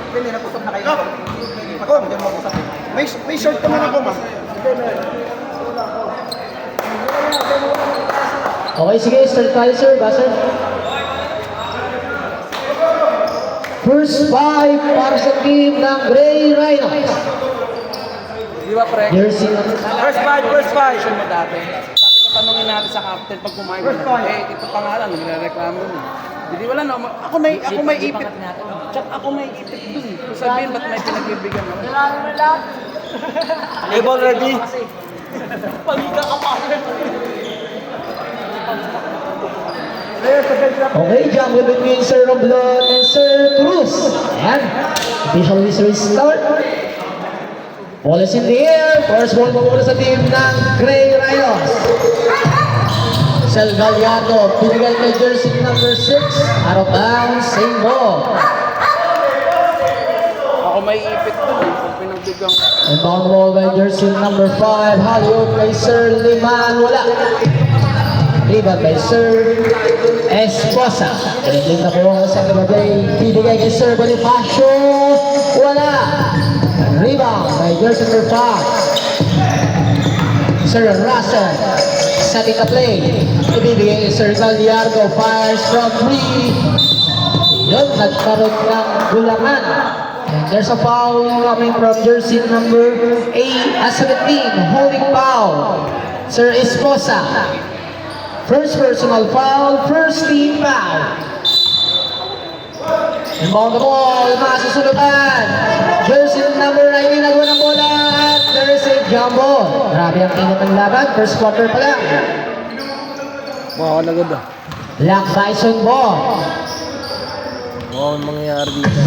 Pwede na pusap na kayo. May short ka man ako, ma. Okay, sige, start tayo, sir. Buzzer. First 5 para sa team ng Gray Rhinos. Di ba, pre? Jersey number First five. Mo dati. Sabi ko, tanungin natin sa captain pag kumain ko. Ito pa nga lang, nagre-reklamo na. Hindi, wala na. Ako may ipit. Tsaka ako may ipit dun. Sabihin, ba't may pinagbibigyan mo? Able ready? Pagika ka pa. Okay, jungle between Sir Roblon and Sir Cruz. Ayan. Official whistle start. Ball is in the air. First ball po muna sa team ng Gray Rhinos. Sel Gallardo, binigay kay jersey number 6. Out of bounds, same ball. Ako may ipit dun. Pag pinagbigyan ko. And bound ball by jersey number 5. Hollywood kay Sir Liman. Wala. Rebound by Sir Esposa. Pinagling na po sa kababay. Bibigay kay Sir Bonifacio. Wala. Rebound by jersey number 5. Sir Russell. Setting the play. Ibibigay kay Sir Gallardo. Fires from 3. Yun, nagkaroon ng gulangan. And there's a foul coming from jersey number 17. Holding foul. Sir Esposa. First personal foul, first team foul. Inbound the ball, masusunod-an. Jersey number 9, nagawa ng bola at there's a jump ball. Grabe ang init ng laban, first quarter pa lang. Wow, nagod ah. Black Bison ball. Wow, ang mangyayari dito.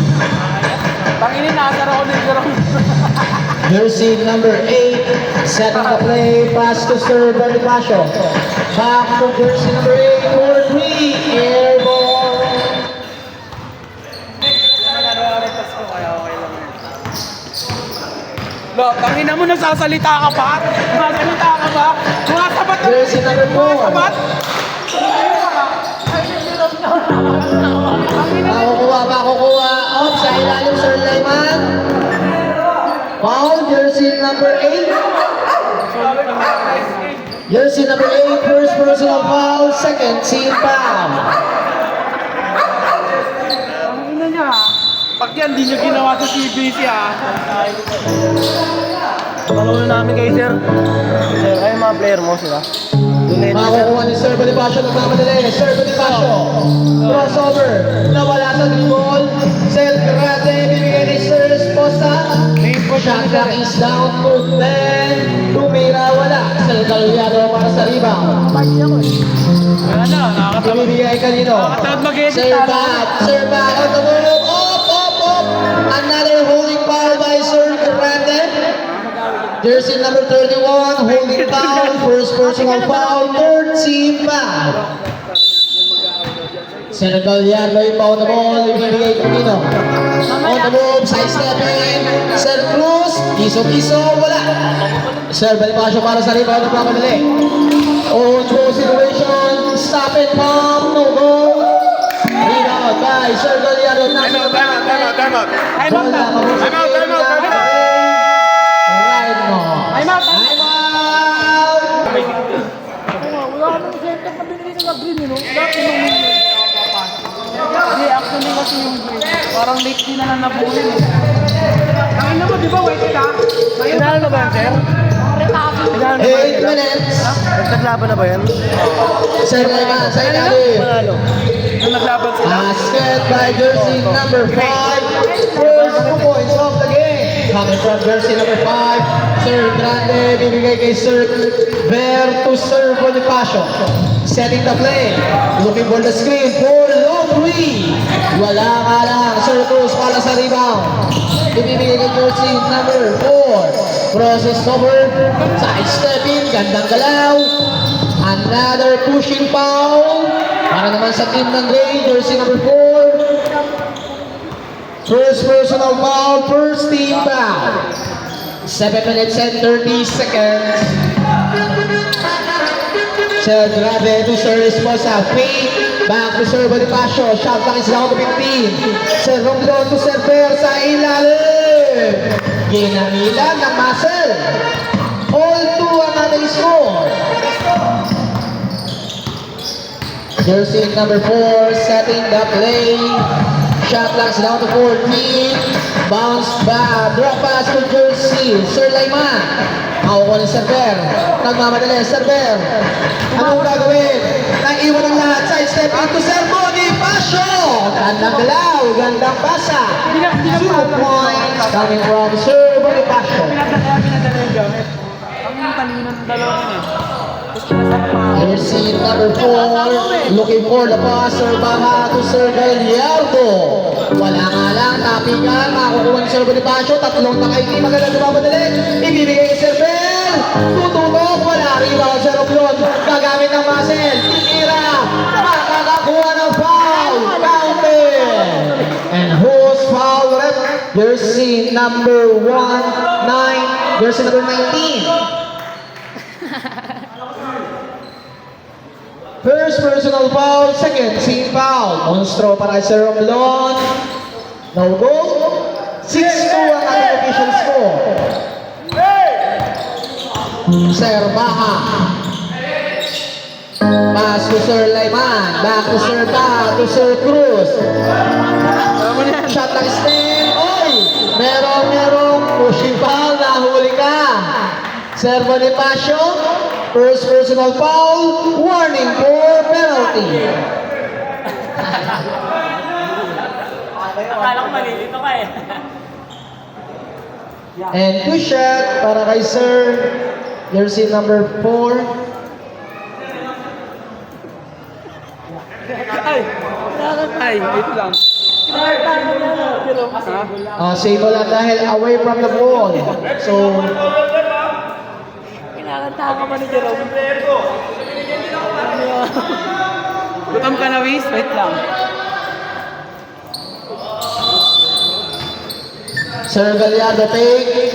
Panginin, nakasara ko din sa Jersey number 8, setting the play, pass to Sir Bonifacio. Back to jersey number 8, for 3, air ball. Lo, pangina mo, nagsasalita ka pa? Nagsasalita ka ba? Sumasabat na. Jersey number 4. Sumasabat? Makukuha. Out sa ilalim, Sir Layman. Foul, jersey number 8. Jersey number 8, first personal foul, second team foul. Pangina niya. Pag yan, di nyo ginawa sa CBC Tanong na namin kay Sir. Sir, ay mga player mo sila. Makukuha ni Sir Bonifacio ng mamadali. Sir Bonifacio, crossover, nawala sa dribble. Sel Grande, bibigay ni Sir Esposa. Shot clock is down to 10. Tumira, wala. Sel Gallardo para sa rebound. Wala na, nakakatawa. Ibibigay kanino? Nakakatawa mag-edit. Sir Bat, on the move. Up. Another holding foul by Sir Grande. Jersey number 31, holding foul, first personal foul, third team foul. Sir Gallardo, ipaw na ball, ibibigay kanino? On the move, sidestepping, Sir Cruz, piso, wala. Sir Bonifacio para sa rebound ng pamadali. On goal situation, stop and pump, no goal. Rebound by Sir Gallardo. Time out. Wala nang center na binili ng green, you know? Dati nung Hindi, actually kasi yung parang late din na nabulin eh. Tangin mo, di ba, wait ka? Inalo na ba yan, Sir? Inalo na ba 8 yan? minutes. Naglaban na ba yan? Sir Layman, sa ilalim. Manalo. Nung naglaban sila. Basket by jersey number 5. First 2 points of the game. Coming from jersey number 5. Sir Grande, bibigay kay Sir Ver to Sir Bonifacio. Setting the play. Looking for the screen for long 3. Wala nga lang. Sir Cruz para sa rebound. Ibibigay kay jersey number 4. Process over. Side stepping. Gandang galaw. Another pushing foul. Para naman sa team ng Gray, jersey number 4. First personal foul, first team foul. 7 minutes and 30 seconds. Sir Grabe to Sir Esposa. Fake Back to serve Bonifacio. Shot lang is down to 15. Sir Romblon to server sa ilalim. Ginamilan ng muscle. All 2 ang ating score. Jersey number 4 setting the play. Shot clock down to 14. Bounce back. Drop pass to Jersey. Sir Layman. Makukuha ni Server. Nagmamadali. Server. Anong gagawin? Naiwan ang lahat. Side step into Sir Bonifacio. Gandang galaw. Gandang pasa. 2 points coming from Sir Bonifacio. Pinadala yung gamit. Ang talino ng dalawa yun eh. Tapos kinasama. Jersey number 4, looking for the pass, Sir Baha to Sir Gallardo. Wala nga lang, tapikan, makakukuha ni Sir Bonifacio, tatlong nakaiti, magandang dumamadali, ibibigay kay Sir Bell, tututok, wala, rebound, Sir Oblon, gagamit ng muscle, titira, makakakuha ng foul, counted. And who's foul rep? Jersey number 9, jersey number 19. First personal foul, second team foul. Monstro para kay Sir Romblon. No goal. 6-2 ang ating official score. Sir Baha. Pass to Sir Layman. Back to Sir Ba, to Sir Cruz. Shot ng Sting. Oy! Merong pushing foul. Nahuli ka. Sir Bonifacio. First personal foul, warning for penalty. Akala ko malilito ka eh. And 2 shot para kay Sir, jersey number 4. Ay, ito lang. Save lang dahil away from the ball. So, Kinakanta ka ba ni Jerome? Gutom ka na, Wiz? Wait lang. Sir Gallardo take.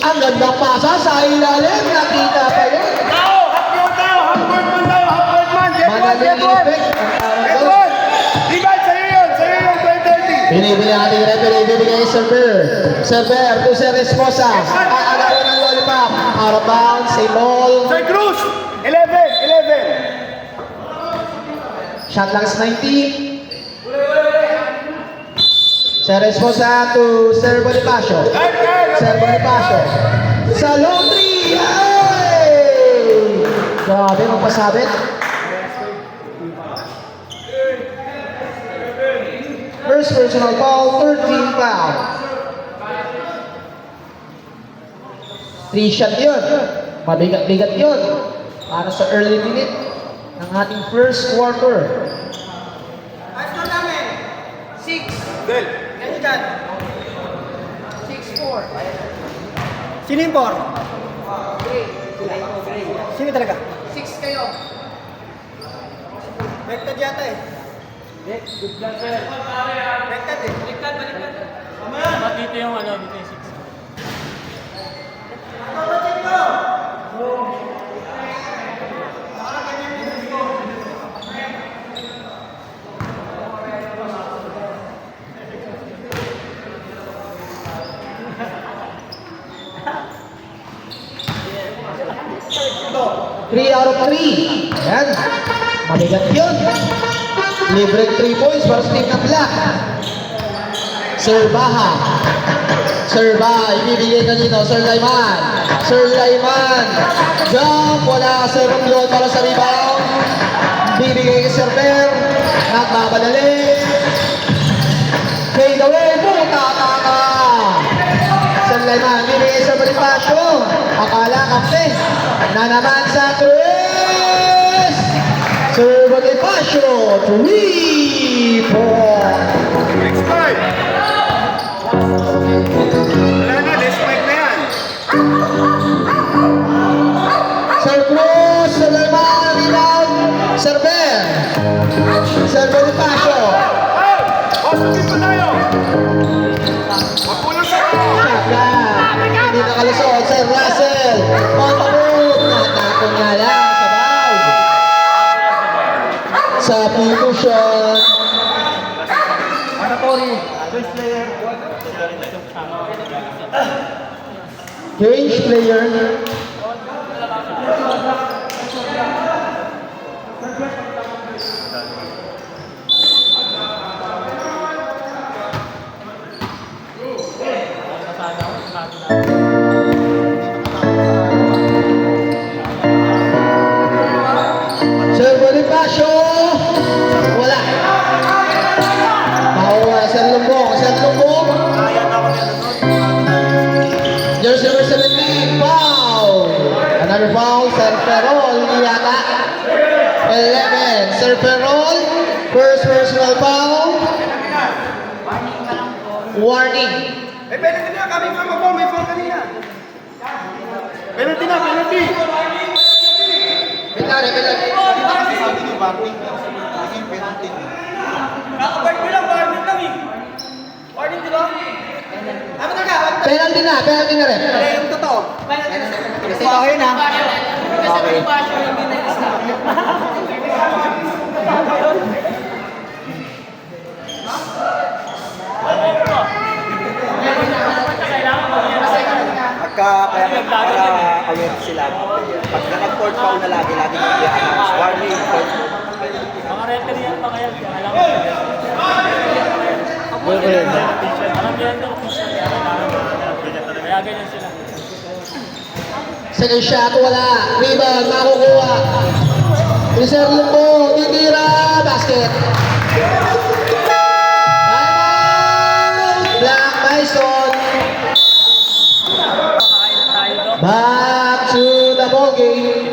Ang gandang pasa sa ilalim. Nakita pa yun. Manaling effect. Ang tawag doon. Binibili ating referee. Ibibigay kay Server. Server to Sir Esposa. Aalawin ng lollipop. Out of bounds. Same ball. Sir Cruz! 11! Shot lang is 19. Sir Esposa to Sir Bonifacio. Sir Bonifacio. Sa long three. Ay! Grabe, magpasabit. First personal foul, 13 foul. 3 shot yun. Mabigat-bigat yun. Para sa early minute ng ating first quarter. Sino yung 4? Sino talaga? 6 kayo. Baliktad yata eh. Baliktad eh. Dito yung ano, dito yung 6. Three out of 3. Yan. Mabigat yun. Libre 3 points para sa team ng Black. Sir Baha. Sir Baha, ibibigay kanino. Sir Layman. Sir Layman. Jump. Wala Sir Romblon para sa rebound. Bibigay kay Sir Per. Nagmamadali. Fade away. Puta-taka. Sir Layman. Bibigay Sir Bonifacio. Akala kampi. Na naman sa Chris. Sir Bonifacio. 3 points. Next five! Wala na, next five na yan. Sir Cruz, Sir Layman, rebound, Sir Ben, Sir Bonifacio. Hey! Positive pa tayo! Magpulang sa ako! Shotgun, hindi nakalusot, Sir Russell, on the move, natakon nga lang sa bag. Substitution. Change player. Sir Bonifacio. Wala. Makuha sa lumbong. Sa lumbong. Jersey number 17, foul. Another foul, Sir Ferrol, yata. 11, Sir Ferrol, first personal foul. Warning. Eh, penalty na. Kami pa mag-ball. May foul kanina. Penalty na, penalty. Penalty, penalty. Kakabart ko lang, warning lang eh. Warning, di ba? Ano talaga? Penalty na rin. Yung totoo. Kasi ikaw yun ha. Okay. Kaya aware sila. Pag nag-court foul na lagi i-announce. Warning, court. Mga referee yan pa kaya, alam mo yan. Alam yan daw official, kaya ganyan sila. Second shot, wala. Rebound, makukuha. Reserve mo, titira, basket. Timeout! Black Bison. Back to the ball game.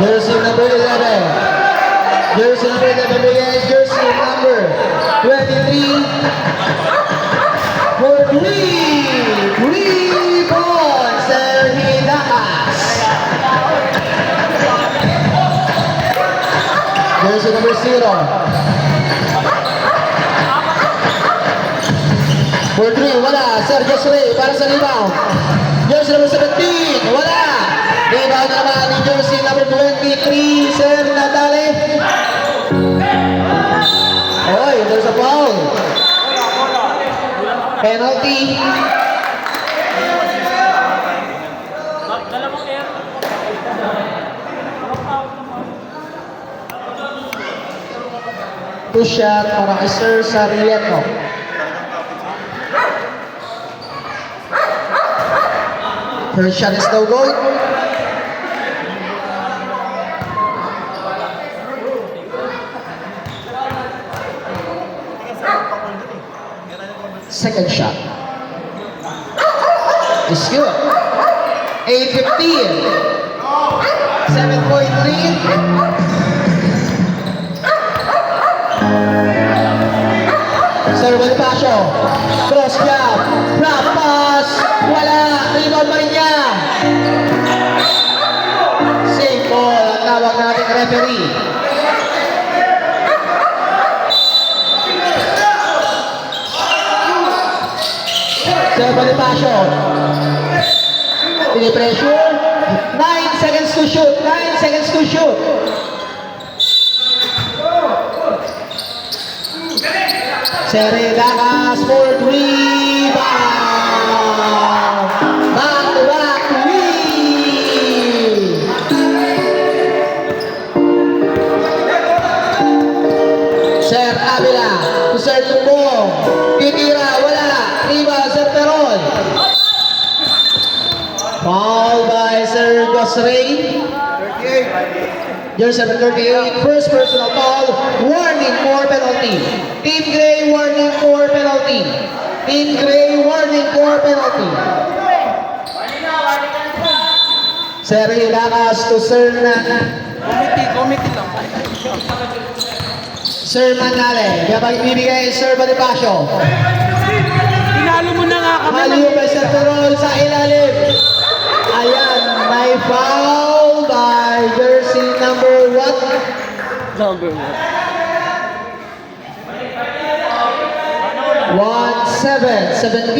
Jersey number 11. Jersey number 11 begins. Jersey number 23. For 3 points, Sergi Dacas. Jersey number 0. For 3, wala. Sergio Srey para sa rebound. Jersey number 17, wala. Rebound naman ni jersey number 23, Sir Natale. Oy, there's a foul. Penalty. Dalawang air. Two shot para kay Sir Sarieto. First shot is no good. Second shot is good. 8-15. 7.3. Sir Bonifacio. Cross jab. Drop pass. Wala. Rebound pa rin niya. Safe ball ang tawag nating referee. Sir Bonifacio. Pini-pressure. 9 seconds to shoot. 9 seconds to shoot. Sergi Dacas for 3. Back to back 3. Sir Avila to Sir Tumbong. Titira, wala. Rebound, Sir Perol. Foul by Sir Gosrey. 38. Jersey number 38. First personal foul. Warning for penalty. Team Gray warning for penalty. Team Gray warning for penalty. Sergi Dacas to Sir Committee lang. Sir Manale. Bibigay Sir Bonifacio. Tinalo mo na nga kami. Maliw by Sir Perol sa ilalim. Ayan, may foul by jersey number what? Number 1. 17.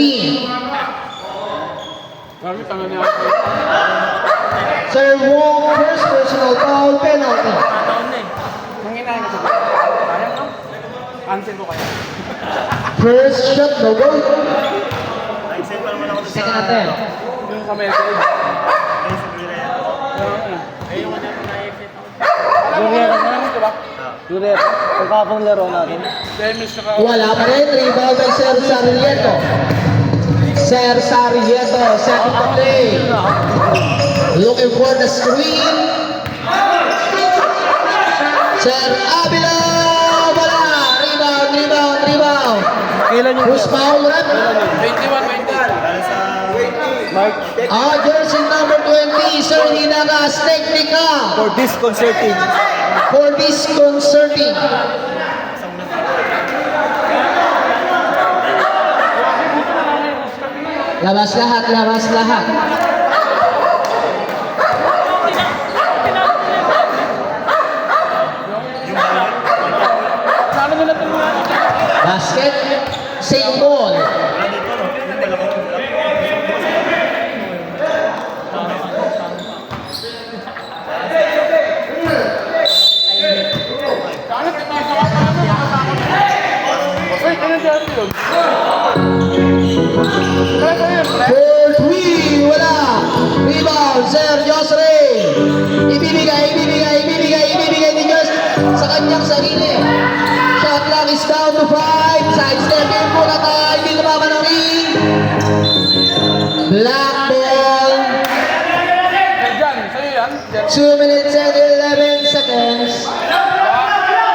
Marami tangan niya. Sir Wong, first personal foul, penalty. Taon na eh. Manginahin ko sa kaya no? Cancel ko kaya. First shot, no goal. Nag-send pa naman ako sa Second attempt. Yung sa message. Eh, yung ano yung na-exit ako. Duriera na naman, diba? Durero. Pagkakapang laro natin. Dennis na ka. Wala pa rin, rebound by Sir Sarieto. Sir Sarieto, second to play. Looking for the screen. Sir Avila, wala. Rebound. Kailan yung Who's foul rep? 21. Mark? Jersey number 20, Sir Hinagas, Technica. For disconcerting. For disconcerting. Labas lahat. Ano nila tulungan? Basket, same ball. Wait, ano siya yun? For three, wala. Rebound, Sir Josre. Ibibigay ni Jos sa kanyang sarili. Shot clock is down to 5. Side step in po na tayo. Hindi lumaban ng ring. Black ball. Diyan, sa'yo yan. Diyan. 2 minutes and 11 seconds.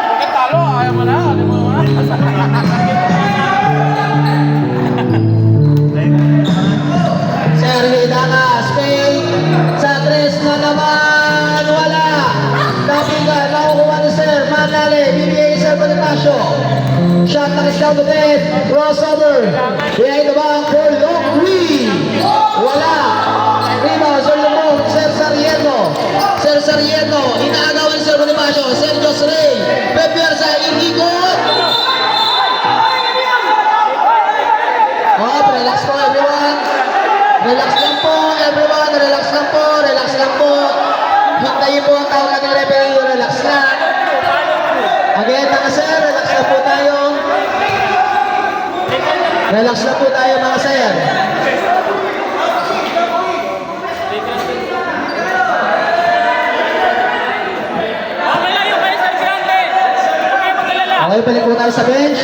Bakit talo? Ayaw mo na? Ayaw mo na? Sir Hidagas, fake. Sa tres na naman, wala. Napiga, nakukuha ni Sir Manale. Bibigay ni Sir Bonifacio. Shot na is down to 10. Crossover. Behind the back for long three. Wala. Rebound, Sir Lumong, Sir Sarieto. Inaagawan ni Sir Bonifacio. Sir Josre. Pepper sa ikikot. Oh, relax po everyone. Relax lang po everyone. Relax lang po. Hintayin po ang tawag natin referee. Relax lang. Again, mga sir, relax lang po tayo. Relax lang po tayo mga sir. Okay lang yung kayo sa grande. Okay, magalala. Okay, balik po tayo sa bench.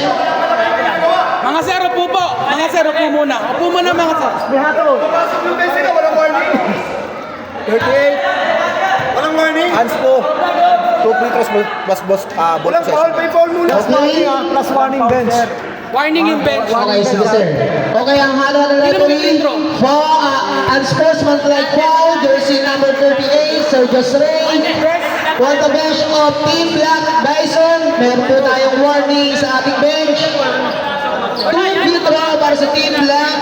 Mga sir, upo po. Mga sir, upo muna. Upo muna mga sir. 38. Walang warning. Hands po. 2 free throws, walang foul. May foul muna. Okay. Plus warning bench. Warning yung bench. Okay, sige sir. Okay, ang halo ng referee. Unsportsmanlike foul, jersey number 38, Sir Josre. On the bench of Team Black Bison, meron po tayong warning sa ating bench. 2 free throw para sa Team Black,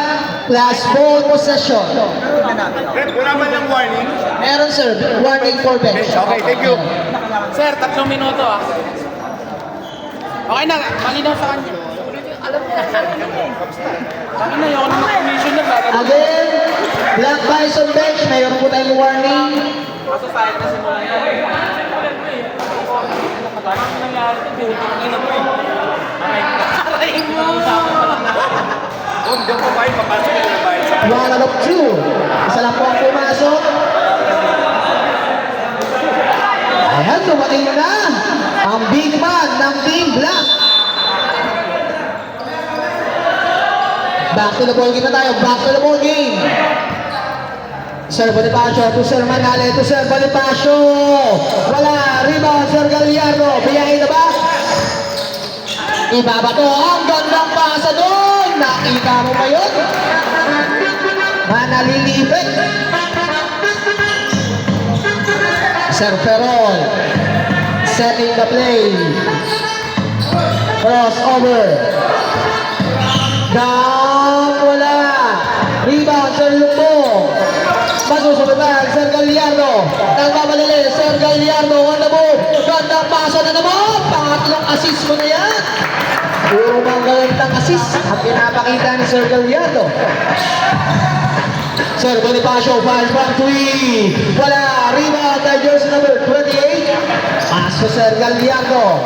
plus ball possession. Wala man lang warning. Meron sir, warning for bench. Okay, thank you. Sir, 3 minuto ah. Okay na, malinaw sa kanya. Sabi na yun, commission na ba? Again, Black Bison bench, meron po tayong warning. Kaso sa akin na simula yan. Parang nangyari ito, buhutin ina mo. Aray mo! Huwag po kayo, papasok nyo na bayad sa 1 out of 2. Isa lang po ang pumasok. Ayan, dumating na ang big man ng Team Black. Back to the ball game na tayo. Back to the ball game. Sir Bonifacio to Sir Manale to Sir Bonifacio. Wala. Rebound Sir Gallardo. Biyahin na ba? Ibaba to. Ang gandang pasa doon. Nakita mo ba yun? Manalilipit. Sir Ferrol. Setting the play. Crossover. Down. Wala. Rebound Sir Lumong. Masusunod Sir Gallardo. Nagmamadali Sir Gallardo on the move. Gandang pasa na naman. Pangatlong assist mo na yan. Puro magagandang assist at pinapakita ni Sir Gallardo. Sir Bonifacio, fire from 3. Wala, rebound by jersey number 28. Pass to Sir Gallardo.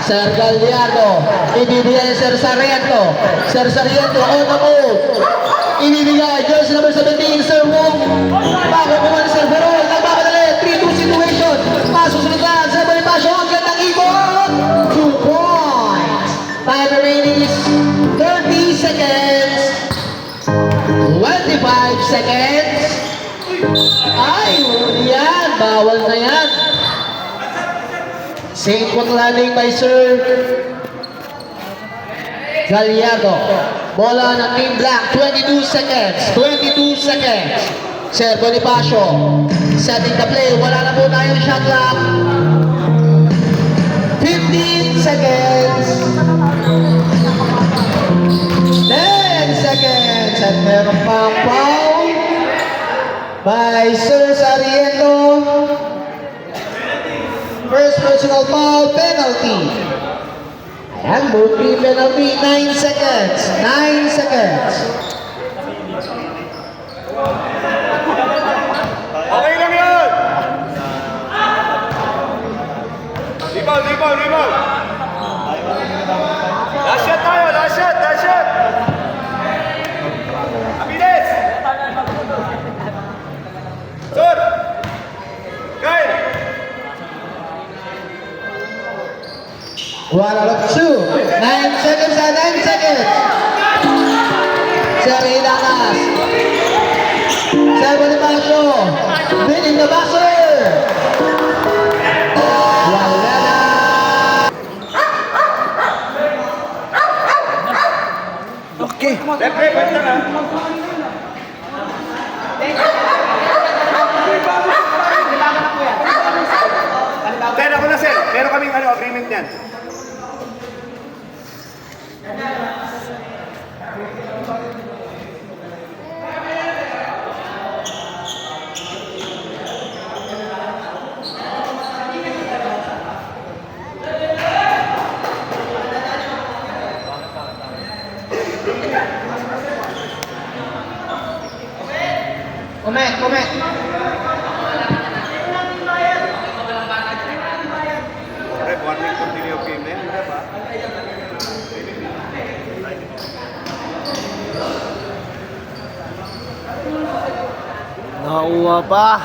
Sir Gallardo, ibibigay Sir Sarmiento. Sir Sarmiento on the move. Ibibigay jersey number 17, Sir Wong. Bago kumali Sir Ferrol, nagbapadali. 3-2 situation. Masusunod Sir Bonifacio, ang gandang ikot. 2 points. Time remaining is 30 seconds. 25 seconds. Ay, yan. Bawal na yan. Safe one landing by Sir Gallardo. Bola ng Team Black. 22 seconds. 22 seconds. Sir Bonifacio. Setting the play. Wala na po tayong shot clock. 15 seconds. 10 seconds. At meron pang foul by Sir Sarmiento. First personal foul penalty. Ayan, movie penalty, 9 seconds. 9 seconds. Okay lang yun! Rebound, rebound, rebound! Last shot tayo, last shot, last shot! Abilis! Sir! Kyle! 1 out of 2. 9 seconds and 9 seconds. Sir Hilakas. Sir Bonifacio. Winning the buzzer. Wala na. Okay. Referee, pwede na. Pero ako na, sir. Meron kaming agreement niyan. Comment. Rep, 1 week continue of game na yan. Diba? Nakuha pa.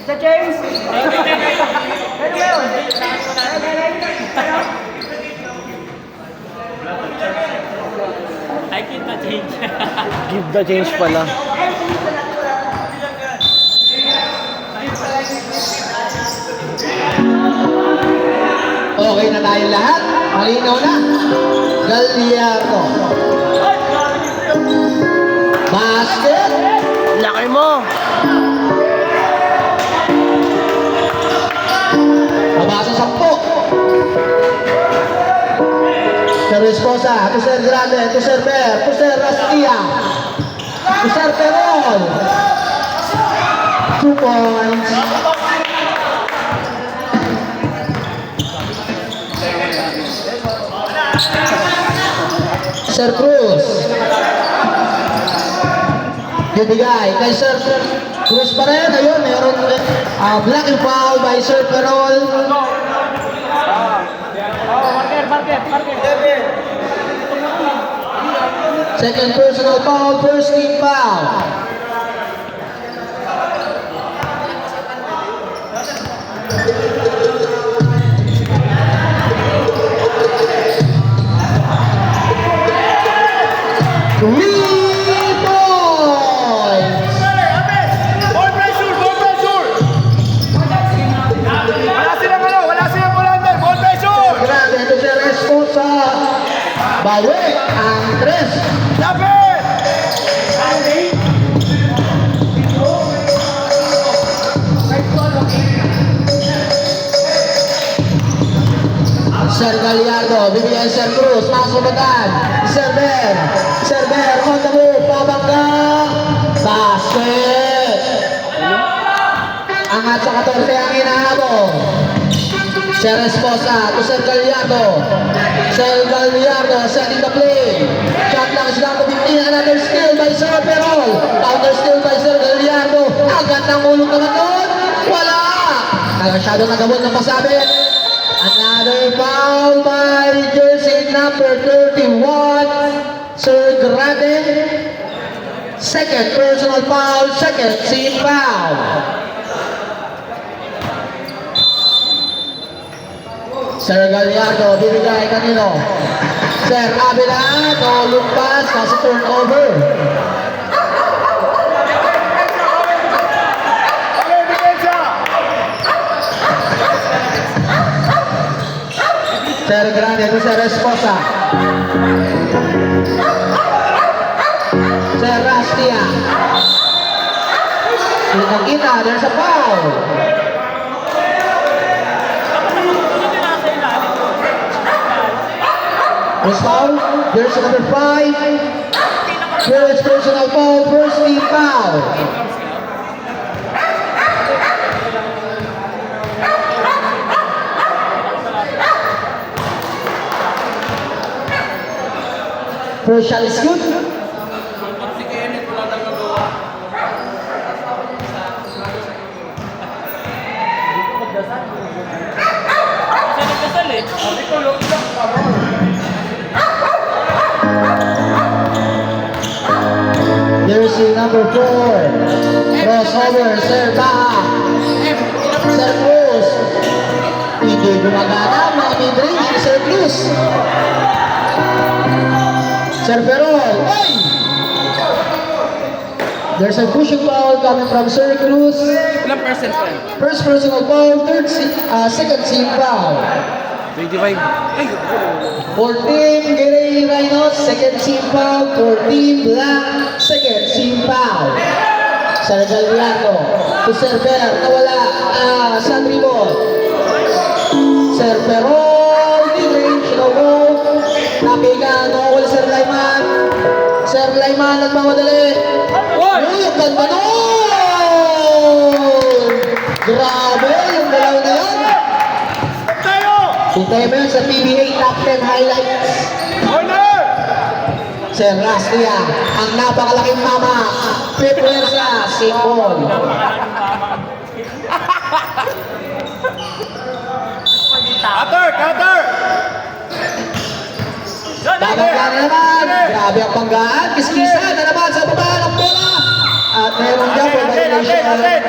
The James! I keep the change. Give the change pala. Okay na tayo lahat. Malinaw na. Gallardo. Basket. Laki mo. Mabasa 10. Sir Esposa, to Sir Grande, to Sir Ber, to Sir Rastia, to Sir Perol. 2 points. Sir Cruz. Bibigay kay Sir Cruz pa rin. Ayun, mayroon blocking foul by Sir Perol. Second personal foul, first team foul. 3 points! Ball pressure! Ball pressure! Wala silang volante! Ball pressure! Grande, ito si Resposa. Bawi ang 3. Lapit! Sir Gallardo, bibigyan Sir Cruz, masubatan. Sir Ber, on the move, pabangga. Basket! Angat sa 14 ang inahabong. Sir Esposa to Sir Gallardo. Sir Gallardo setting the play. Shot lang is down to 15. Another steal by Sir Perol. Counter steal by Sir Gallardo. Agad ng ulong naman doon. Wala! Masyado nagabot ng pasabit. Another foul by jersey number 31, Sir Grande. Second personal foul, second team foul. Sir Gallardo, bibigay kanino? Sir Abela, no lumpas, nasa turnover. Okay, depensa! Sir Grande, ito Sir Esposa. Sir Rastia. Kita, there's a foul. First foul, jersey number 5. First personal foul, first team foul. First shot is good. Kasi nagkasal eh. Jersey number 4. Crossover, Sir Baha. Sir Cruz. Hindi gumagana, mga mid-range ni Sir Cruz. Sir Perol. Ay! There's a pushing foul coming from Sir Cruz. Ilang percent pa yan? First personal foul, second team foul. 25. Ay, For Team Gray Rhinos, second team foul. For Team Black, second team foul. Sir Gallardo to Sir Ber, nawala sa dribble. Sir Perol, mid-range, no go. Napiga, no goal Sir Layman. Sir Layman nagmamadali. Ganda nun! Grabe, yung dalaw na yan. Tayo! Hintay mo yun sa PBA Top 10 Highlights. Corner! Sir Rastia, ang napakalaking mama. Pipwersa, symbol. Cutter! Cutter! Babangga na naman. Grabe ang banggaan. Kiskisa na naman sa baba ng bola. At meron dyan for violation.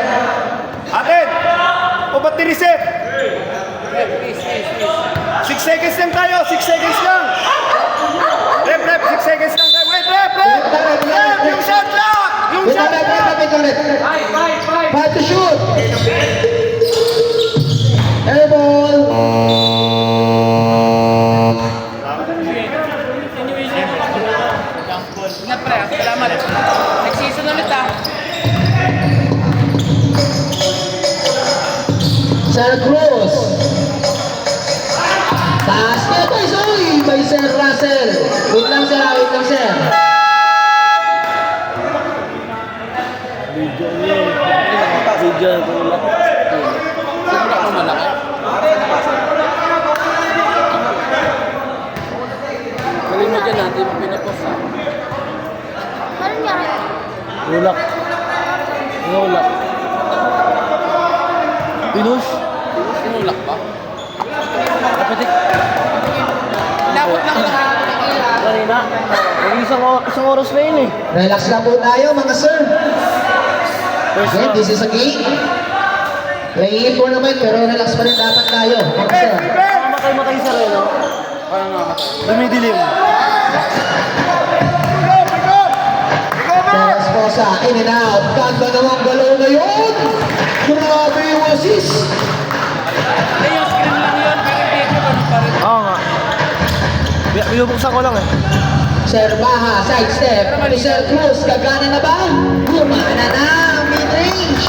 Atin! O ba't nireset? 6 seconds lang tayo! 6 seconds lang! Rep! 6 seconds lang tayo! Wait! Rep! Yung shot clock! Yung Wait, shot clock! wait. 5 to shoot. Airball. ingat pre. Salamat. Next season ulit ah. Sir Cruz. Taas na ito. Uy, by Sir Russell. Wait lang sir. Siguro ako malaki. Galing mo dyan natin yung pinapost ha. Anong nangyari? Ulak. Ulak. Pinus? Pinulak ba? Kapatik. Inabot lang lang. Kanina. Isang oras na yun eh. Relax lang po tayo mga sir. Okay, this is a game. Play-in tournament pero relax pa rin dapat tayo. Mga sir. Matay sa rin, no? Kaya nga matay. Dumidilim. Go! Resposa, in and out. Ganda namang galaw na yun. Grabe yung assist. Eh, yung screen lang yun, pero hindi ko ganun pa rin. Oo nga. Binubuksan ko lang eh. Sir Baha, side step. To Sir Cruz, gagana na ba? Gumana na, mid-range.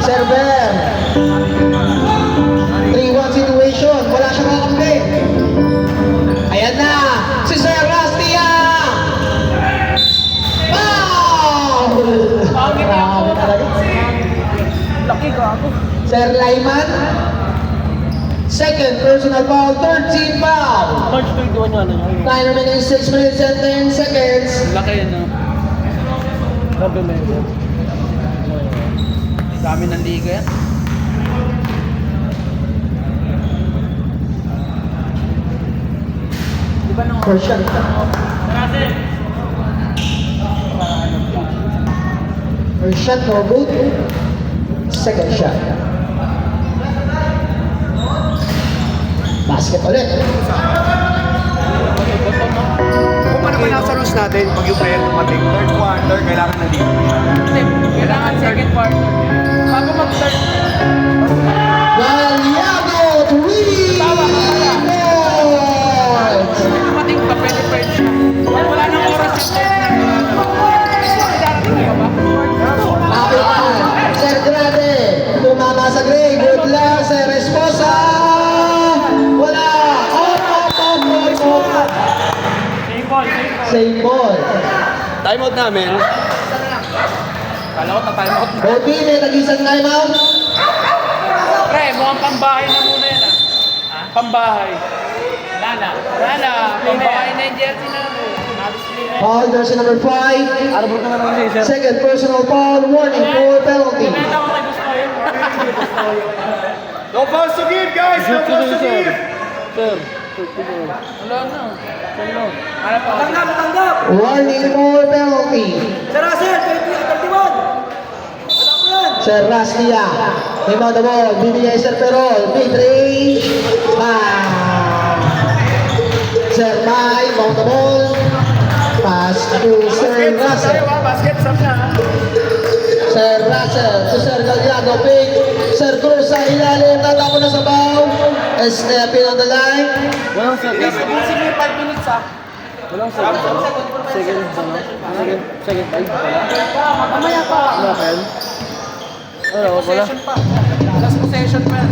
Sir Ver. 3-1 situation, wala siyang kakampi. Ayan na, si Sir Rastia. Foul! Grabe talaga. Laki ko ako. Sir Lyman. Second personal foul, third team foul. March 21 yung ano yun. Time remaining 6 minutes and 10 seconds. Laki yun, no? Grabe na yun. Dami ng liga yan. Di ba nung First shot. First shot, no good. Second shot. Basket ulit. Kung ano ba nasa rules natin, pag yung player tumating, third quarter, kailangan na dito. kailangan second quarter. Bago mag-start, Galiago, 3 points. dumating pa, pwede siya. Wala nang oras yung darating ka ba? Kapitan, Sir Grande, tumama sa gray. Good luck, Sir Esposa. Wala. Off. Same ball. Timeout namin. Kala ko na-time out. Bobby, may nag-isang timeout. Pre, mukhang pambahay na muna yan ah. Pambahay. Lala. Pambahay na yung jersey namin. Foul, jersey number 5. Second personal foul, warning for penalty. No fouls to give, guys! No fouls to give! Wala na. Ano pa? Warning for penalty. Sir Rastia, rebound the ball, bibigay Sir Perol, mid-range, Sir Mai, mount the ball, pass to Sir Russell. Basket, stop na. Sir Russell, to Sir Gallardo, pick, Sir Cruz sa ilalim, tatapon na sa bow, step in on the line, Walang second. Sige, 5 minutes ah. Walang second. Second, second 5 pala. Mamaya pa. Wala pa yan? Wala. Possession pa. Last possession pa yan.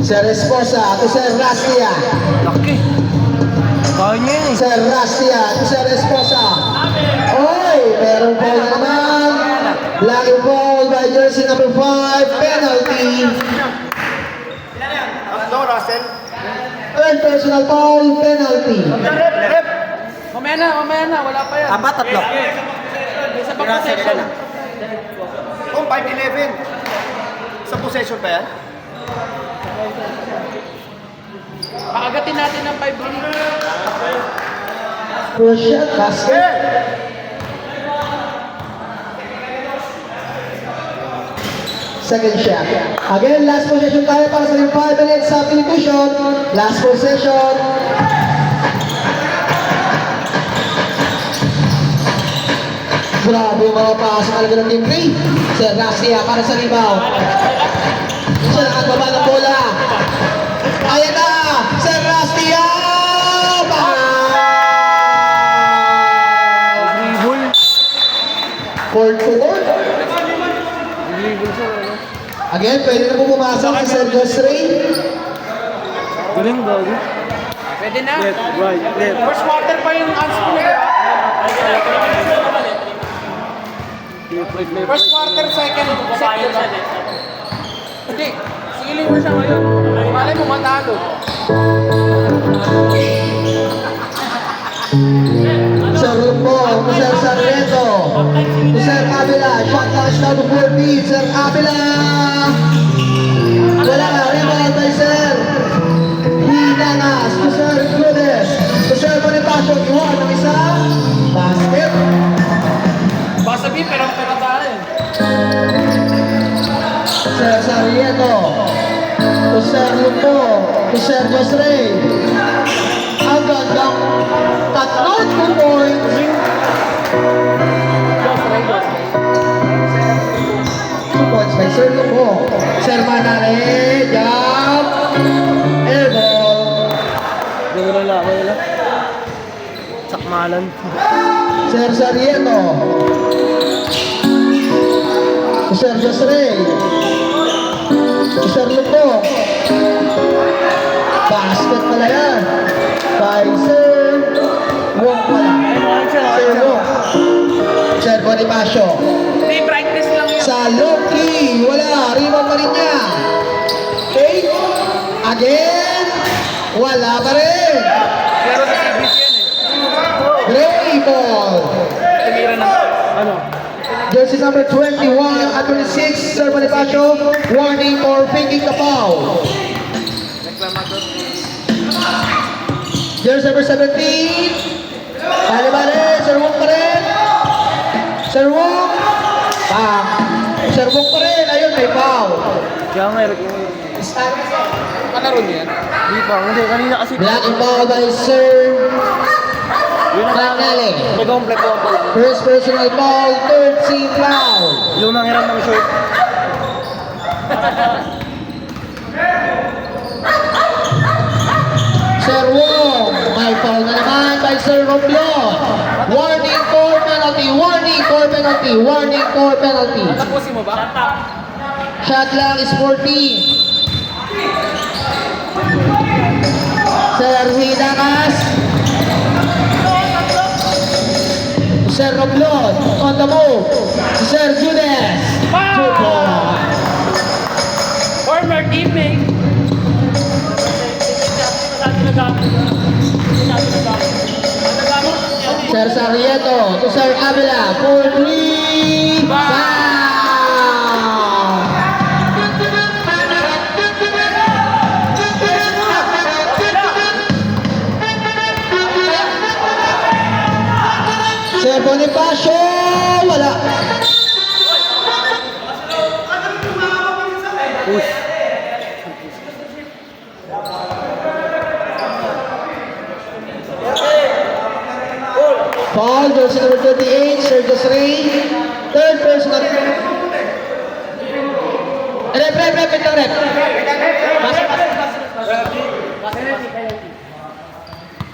Sir Esposa, to Sir Rastia, Laki. Kaya niya yun eh. Sir Rastia, to Sir Esposa. Oy, merong foul na naman. Lucky foul by jersey number 5, penalty. No, Russell. Third personal foul, penalty. Rep. Mamaya na. Wala pa yan. Tatlo. Isa pa possession. Oh, 5-11. Sa possession pa yan? Paagatin natin ng 5 minutes. First shot, basket. Second shot. Again, last possession tayo para sa 5 minutes substitution. Last possession. Grabe yung mga pass talaga ng Team 3. Sir Rastia para sa rebound. Siya nakagaba ng bola. Ayan na! Sir Rastia! Dribble. Court to court. Dribble siya, ano? Again, pwede na po pumasok si Sir Josray. Galing bago. Pwede na. First quarter pa yung unspoon. First quarter, second. Hindi. Sigiling mo siya ngayon. Malay mo matalo. Sir Rumbo, Sir Sarreto, Sir Avila, shot touchdown to 40, Sir Avila. Wala, rebound by Sir Hinanas, to Sir Gudes, to Sir Bonifacio, iwan ng isa, basket. Baka sabihin, pero tayo. Sir Sarrieto, to Sir Rumbo, to Sir Josray. Ang gandang but not 2 points. Two points by Sir Lupo. Sir Manale, jump, air ball. Sakmalan. Sir Sarieto. Sir Josrey. Sir Lupo. Basket pala yan. By Sir Wong pala. Sir Wong. Sir Bonifacio. Hindi, brightness lang yun. Sa Loki, wala. Rebound pa rin niya. 8. Again. Wala pa rin. Pero sa CBC yan eh. Gray ball. Tumira ng, ano, Jersey number 21 at 26, Sir Bonifacio. Warning for faking the foul. Jersey number 17. Bale, Sir Wong pa rin. Sir Wong. Sir Wong pa rin. Ayun, may foul. Kaya nga, Eric. kalaro niya yan. Di pa. Hindi, kanina kasi. Black and foul by Sir Manale. Nag-complet ko ako. First personal foul, third team foul. Yung nangiram ng short. Sir Wong, may foul na naman by Sir Romblon. Warning for penalty, warning for penalty, warning for penalty. Tapusin mo ba? Shot lang is 14. Sir Hidakas. Sir Romblon on the move. Sir Judes. Two point. Former teammate. Sir Sarieto to Sir Avila for 3. Foul. Sir Bonifacio, wala. Foul, jersey number 28, Sir Josrey. Third personal. Rep, itong rep.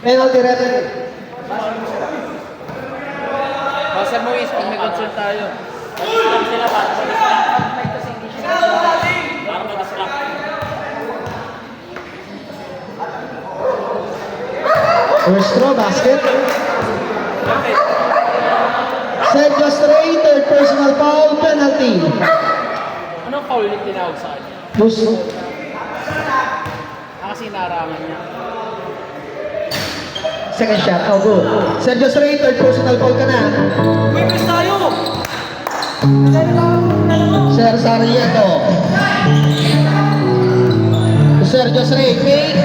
Penalty, rep. Sir Moise, pag may concern tayo. Sila para sa distract. Para ma-distract. First throw, basket. Sir Josrey, third personal foul, penalty. Anong foul yung tinawag sa kanya? Puso. Kasi narangan niya. Second shot, oh good. Sir Josrey, third personal foul ka na. Wipis tayo! Sir Sarieto. Sir Josrey, fake.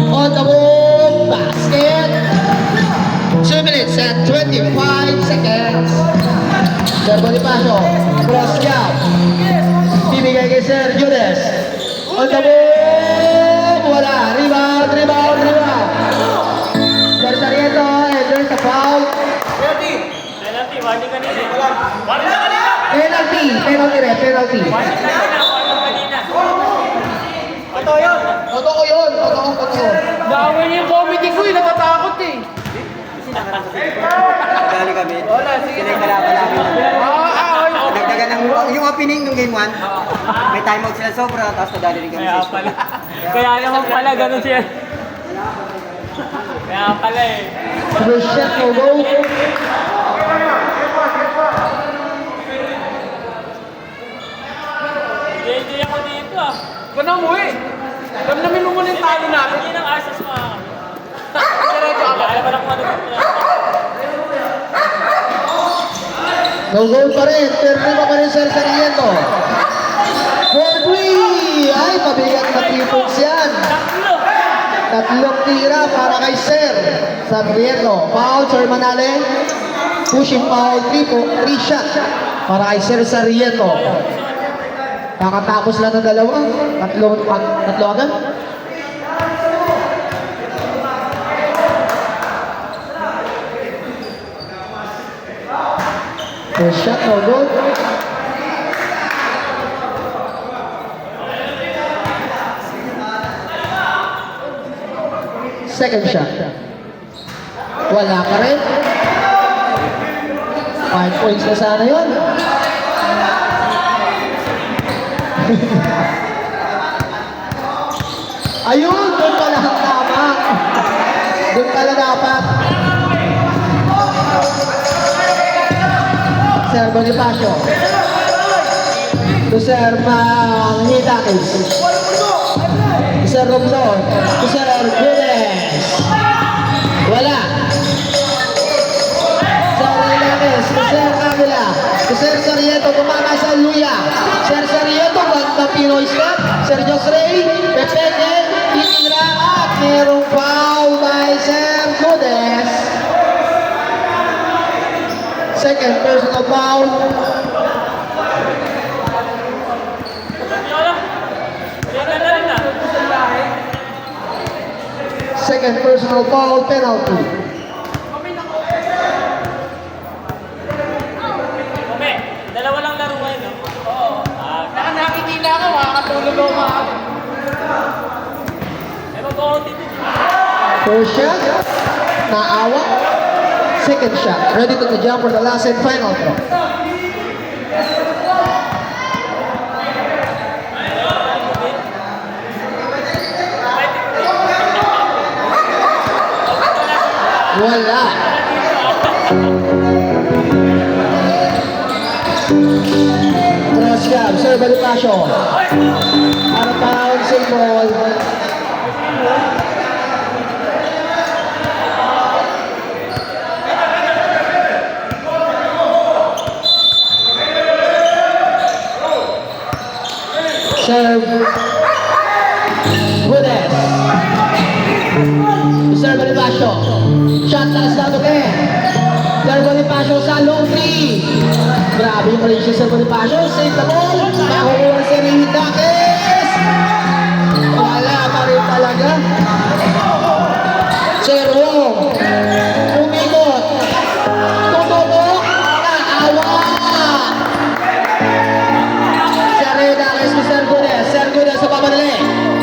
On the move, basket. 2 minutes and 25 seconds. Sir Bonifacio, cross jab. Bibigay kay Sir Judes. On the move, wala. Rebound. Sir Sarieto, and there's a foul. Penalty, warning kanina. Warning na kanina! Penalty ref, penalty. Warning kanina. Totoo yun. Dawin niya yung comedy ko, natatakot eh. Dali kami. Wala, sige. Pinagkalaban namin. Okay. Nagdagan ng yung opening ng game 1. May timeout sila sobra, tapos nadali rin kami Kaya sa pala. Kaya naman pala, ganun siya. Kaya pala eh. First shot, no go. Hindi ako dito ah. Gana mo eh. Damdamin mo muna yung talo natin. Hindi nang asas mo ah. Diretso ka ba? Kaya pala kung ano No goal pa rin. Third pa rin Sir Sarmiento. 4-3. Ay, mabigat na 3 points yan. Tatlong tira para kay Sir Sarmiento. Foul, Sir Manale. Pushing foul, 3 shot para kay Sir Sarmiento. Kakatapos lang ng dalawa. Tatlo agad. First shot, no good. Second shot. Wala ka rin. 5 points na sana yun. Ayun, doon pala ang tama. Doon pala dapat. Sir Bonifacio. To Sir Mangitakis. To Sir Romblon. To Sir Gudes. Wala. Sir Ilanez. To Sir Camila. To Sir Sarieto. Tumama sa Luya. Sir Sarieto. Ganda Pinoy step. Sir Josrey. Pepete. Tinira. At merong foul by Sir Gudes. Second personal foul. Second personal foul, penalty. Okay, dalawa lang laro ngayon, no? Oo. Nakakikita ako, makakatulog ako maaga. Eh, mag-OT din. First shot, naawa. Second shot, ready to the jump for the last and final throw. Wala. Cross grab, Sir Bonifacio. Out of bounds and ball. Serve. Gudes. Sir Bonifacio. Shot last down again. Sir Bonifacio sa long three. Grabe yung rin siya Sir Bonifacio. Save the ball. Makukuha si Rinidakis. Wala pa rin talaga. Sir Wong. Umikot. Tututok. Naawa. Sir Rinidakis ni Sir Gudes. Sir Gudes sa papadali.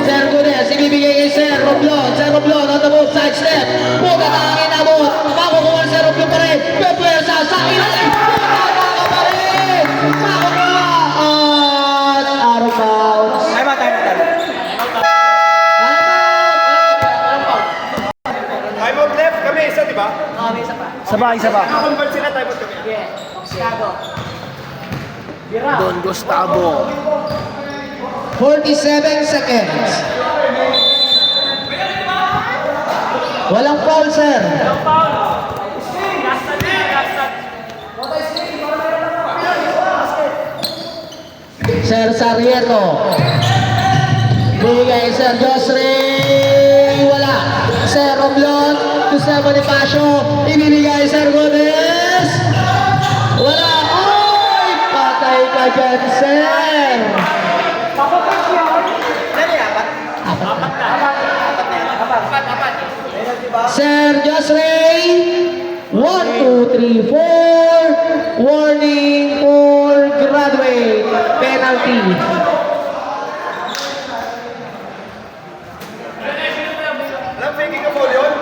Sir Gudes. Ibibigay kay Sir Romblon. Sir Romblon on the move. Side step. Puta na ang inabot. Makukuha si Sir Romblon pa rin. Pepwersa sa ilalim. Puta na pa rin. Makukuha. At out of bounds. Time out. Time out left kami, isa, di ba? Isa pa. Convert sila, time out kami. Don Gustavo. 47 seconds. Walang foul, sir. Sir Sarieto. Bigay Sir Josrey. Wala. Sir Romblon. To Sir Bonifacio. Ibibigay Sir Gudes. Wala. Oy! Patay ka dyan, sir. Sir Josrey, 1, 2, 3, 4. Warning for graduate. Penalty. Alam, faking ka po yun?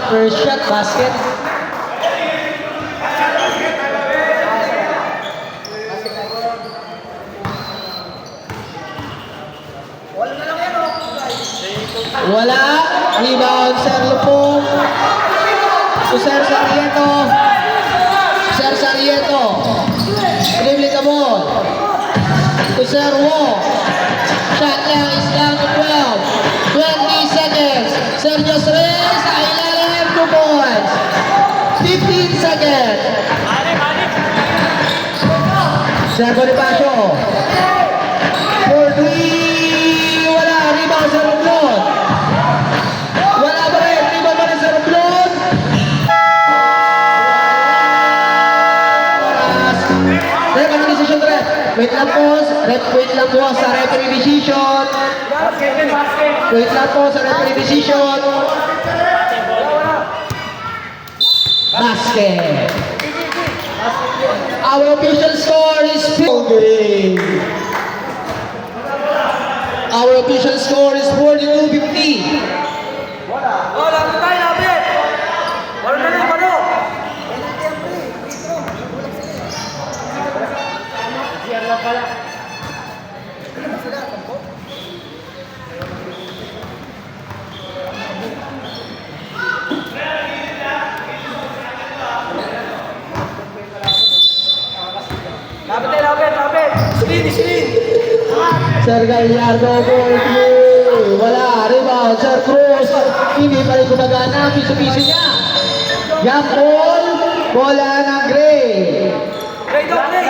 First shot, basket. Wala. Rebound, Sir Lupong. To Sir Sarieto. Sir Sarieto. Dribbling the ball. To Sir Wong. Shot lang is down to 12. 20 seconds. Sir Josrey sa ilalim, 2 points. 15 seconds. Sir Bonifacio. 4-3. Wala. Rebound, Sir Romblon. Wala pa rin. Rebound pa rin, Sir Romblon. Oras. Rep, anong decision, Rep? Wait lang po. Rep, wait lang po sa referee decision. Wait lang po sa referee decision. basket. Our official score is 50. Our official score is 42-50. Oh, lang tayo, lapit! Wala na lang, ano? Lapit tayo, lapit, lapit! Screen! Sir Gallardo, ball play. Wala, rebound. Sir Cruz, hindi pa rin gumagana. Piso-piso niya. Young ball, bola ng gray. Grade up, play!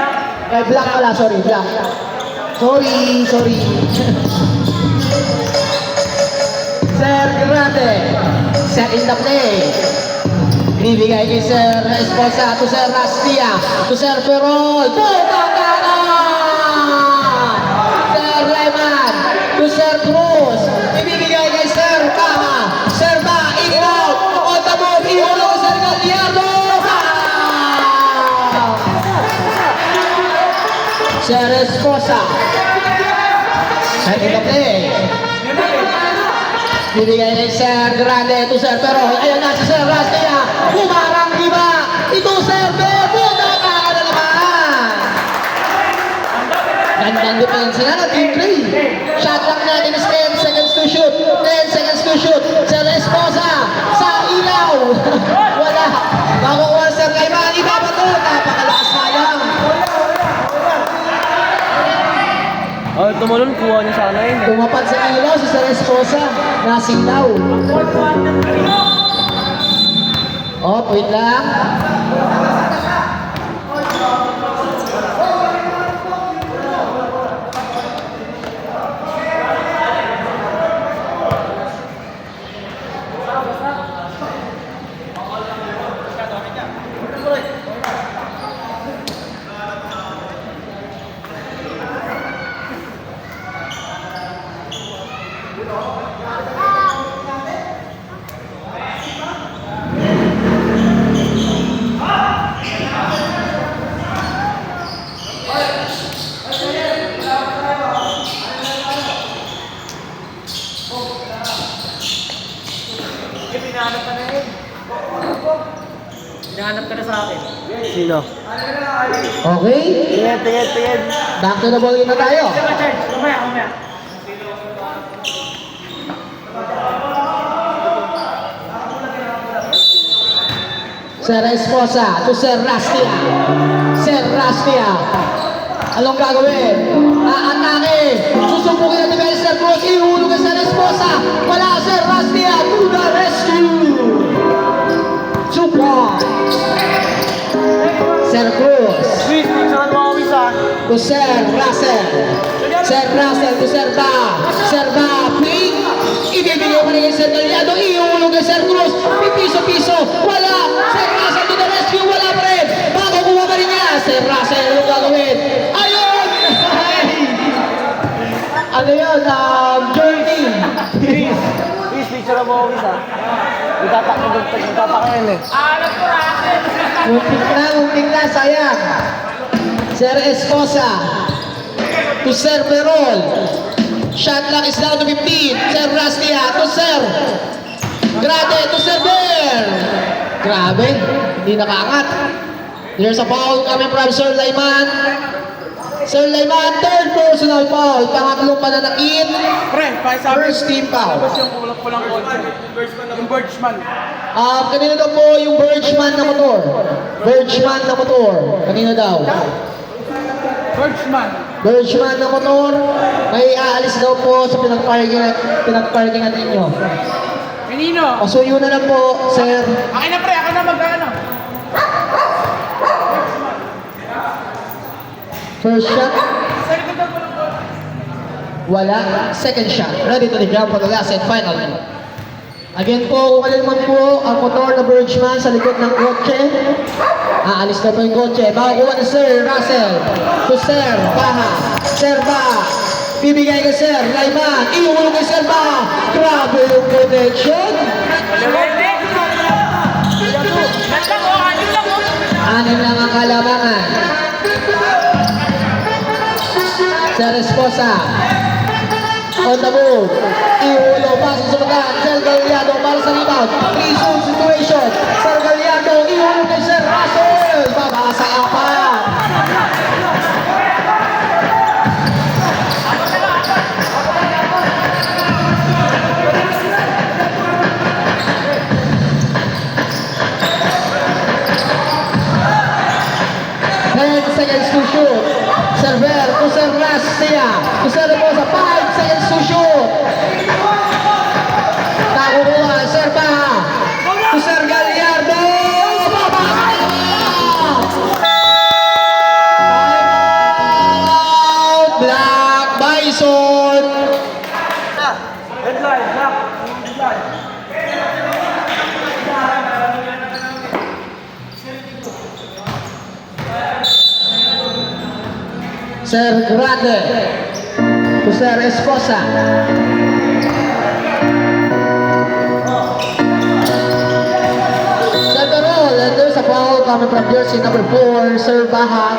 Eh, black pala, sorry, black. Sorry. Sir Grande, set in the play. Bibigay kay Sir Esposa, to Sir Rastia, to Sir Ferrol. Sir Leman, to Sir Cruz. Ibibigay kay Sir Baha. Sir Baha, in-out. On the move, ihulog Sir Gallardo. Sir Esposa. Set in the play. Bibigay kay Sir Grande, to Sir Ferrol. Ayan na si Sir Rastia. Bumarang iba. Ito Sir Bebo. Nakaka na naman. Gandang depensa na Team Gray. Shot lang natin is 10 seconds to shoot. 10 seconds to shoot. Sir Esposa. Sa ilaw. Wala. Makukuha Sir Gaiman. Iba ba ito? Napakalakas sayang. Oh, tumalon, kuha niya sana yun. Tumapat sa ilaw si Sir Esposa. Nasilaw. Oh, wait lang. Hinahanap ka na sa akin. Sino? Okay? Tingin. Back to the ball game na tayo. Charge, mamaya. Sir Esposa to Sir Rastia. Sir Rastia. Anong gagawin? Aatake. Susubukin natin kay Sir Cruz. Ihulog kay Sir Esposa. Wala Sir Rastia to the rescue. 2 points. Sir Cruz. Please, picturean mo ako isa. To Sir Russell. Sir Russell to Sir Ba. Sir Ba, ping. Ibibigay pa rin kay Sir Gallardo. Ihulog kay Sir Cruz. Piso-piso. Wala. Sir Russell to the rescue. Wala pa rin. Makukuha pa rin niya. Sir Russell, anong gagawin? Ayun! Ano yun? Journey. Please, picturean mo ako isa. Magtatakayan eh. Muntik na, sayang. Sir Esposa to Sir Perol. Shot clock is down to 15. Sir Rastia to Sir Grande to Sir Bear. Grabe, hindi nakaangat. There's a foul coming from Sir Layman. Sir Layman, third personal foul. Pangatlong pananakit. Pre, pakisabi. First team foul. Tapos yung kulang kotse. Yung Birchman. Kanina daw po yung Birchman na motor. Birchman na motor. Kanina daw. Birchman na motor. May aalis daw po sa pinag-parking natin nyo. Kanino? Pasuyo na lang po, sir. Akin na pre, akin na magkano. First shot. Wala. Second shot. Ready to the ground for the last and final. Again po, kung alin man po ang motor na Birchman sa likod ng kotse. Aalis na po yung kotse. Makukuha ni Sir Russell to Sir Baha. Sir Baha. Bibigay kay Sir Layman. Iuulog kay Sir Baha. Grabe yung connection. Anim lang ang kalamangan. Sir Esposa. On the move. Iulo, pasok sa bagan. Sir Gallardo para sa rebound. 3-zone situation. Sir Gallardo, iulo kay Sir Russell. Baba sa apat. Seconds to shoot. Server to Sir Rastia. To Sir Reposa. 5 seconds to shoot. Nakukuha. Sir Baha. To Sir Gallardo. Baba! Timeout. Black Bison. Headline, black. Headline. Sir Grande to Sir Esposa. Center roll, and there's a foul coming from jersey number 4, Sir Baha.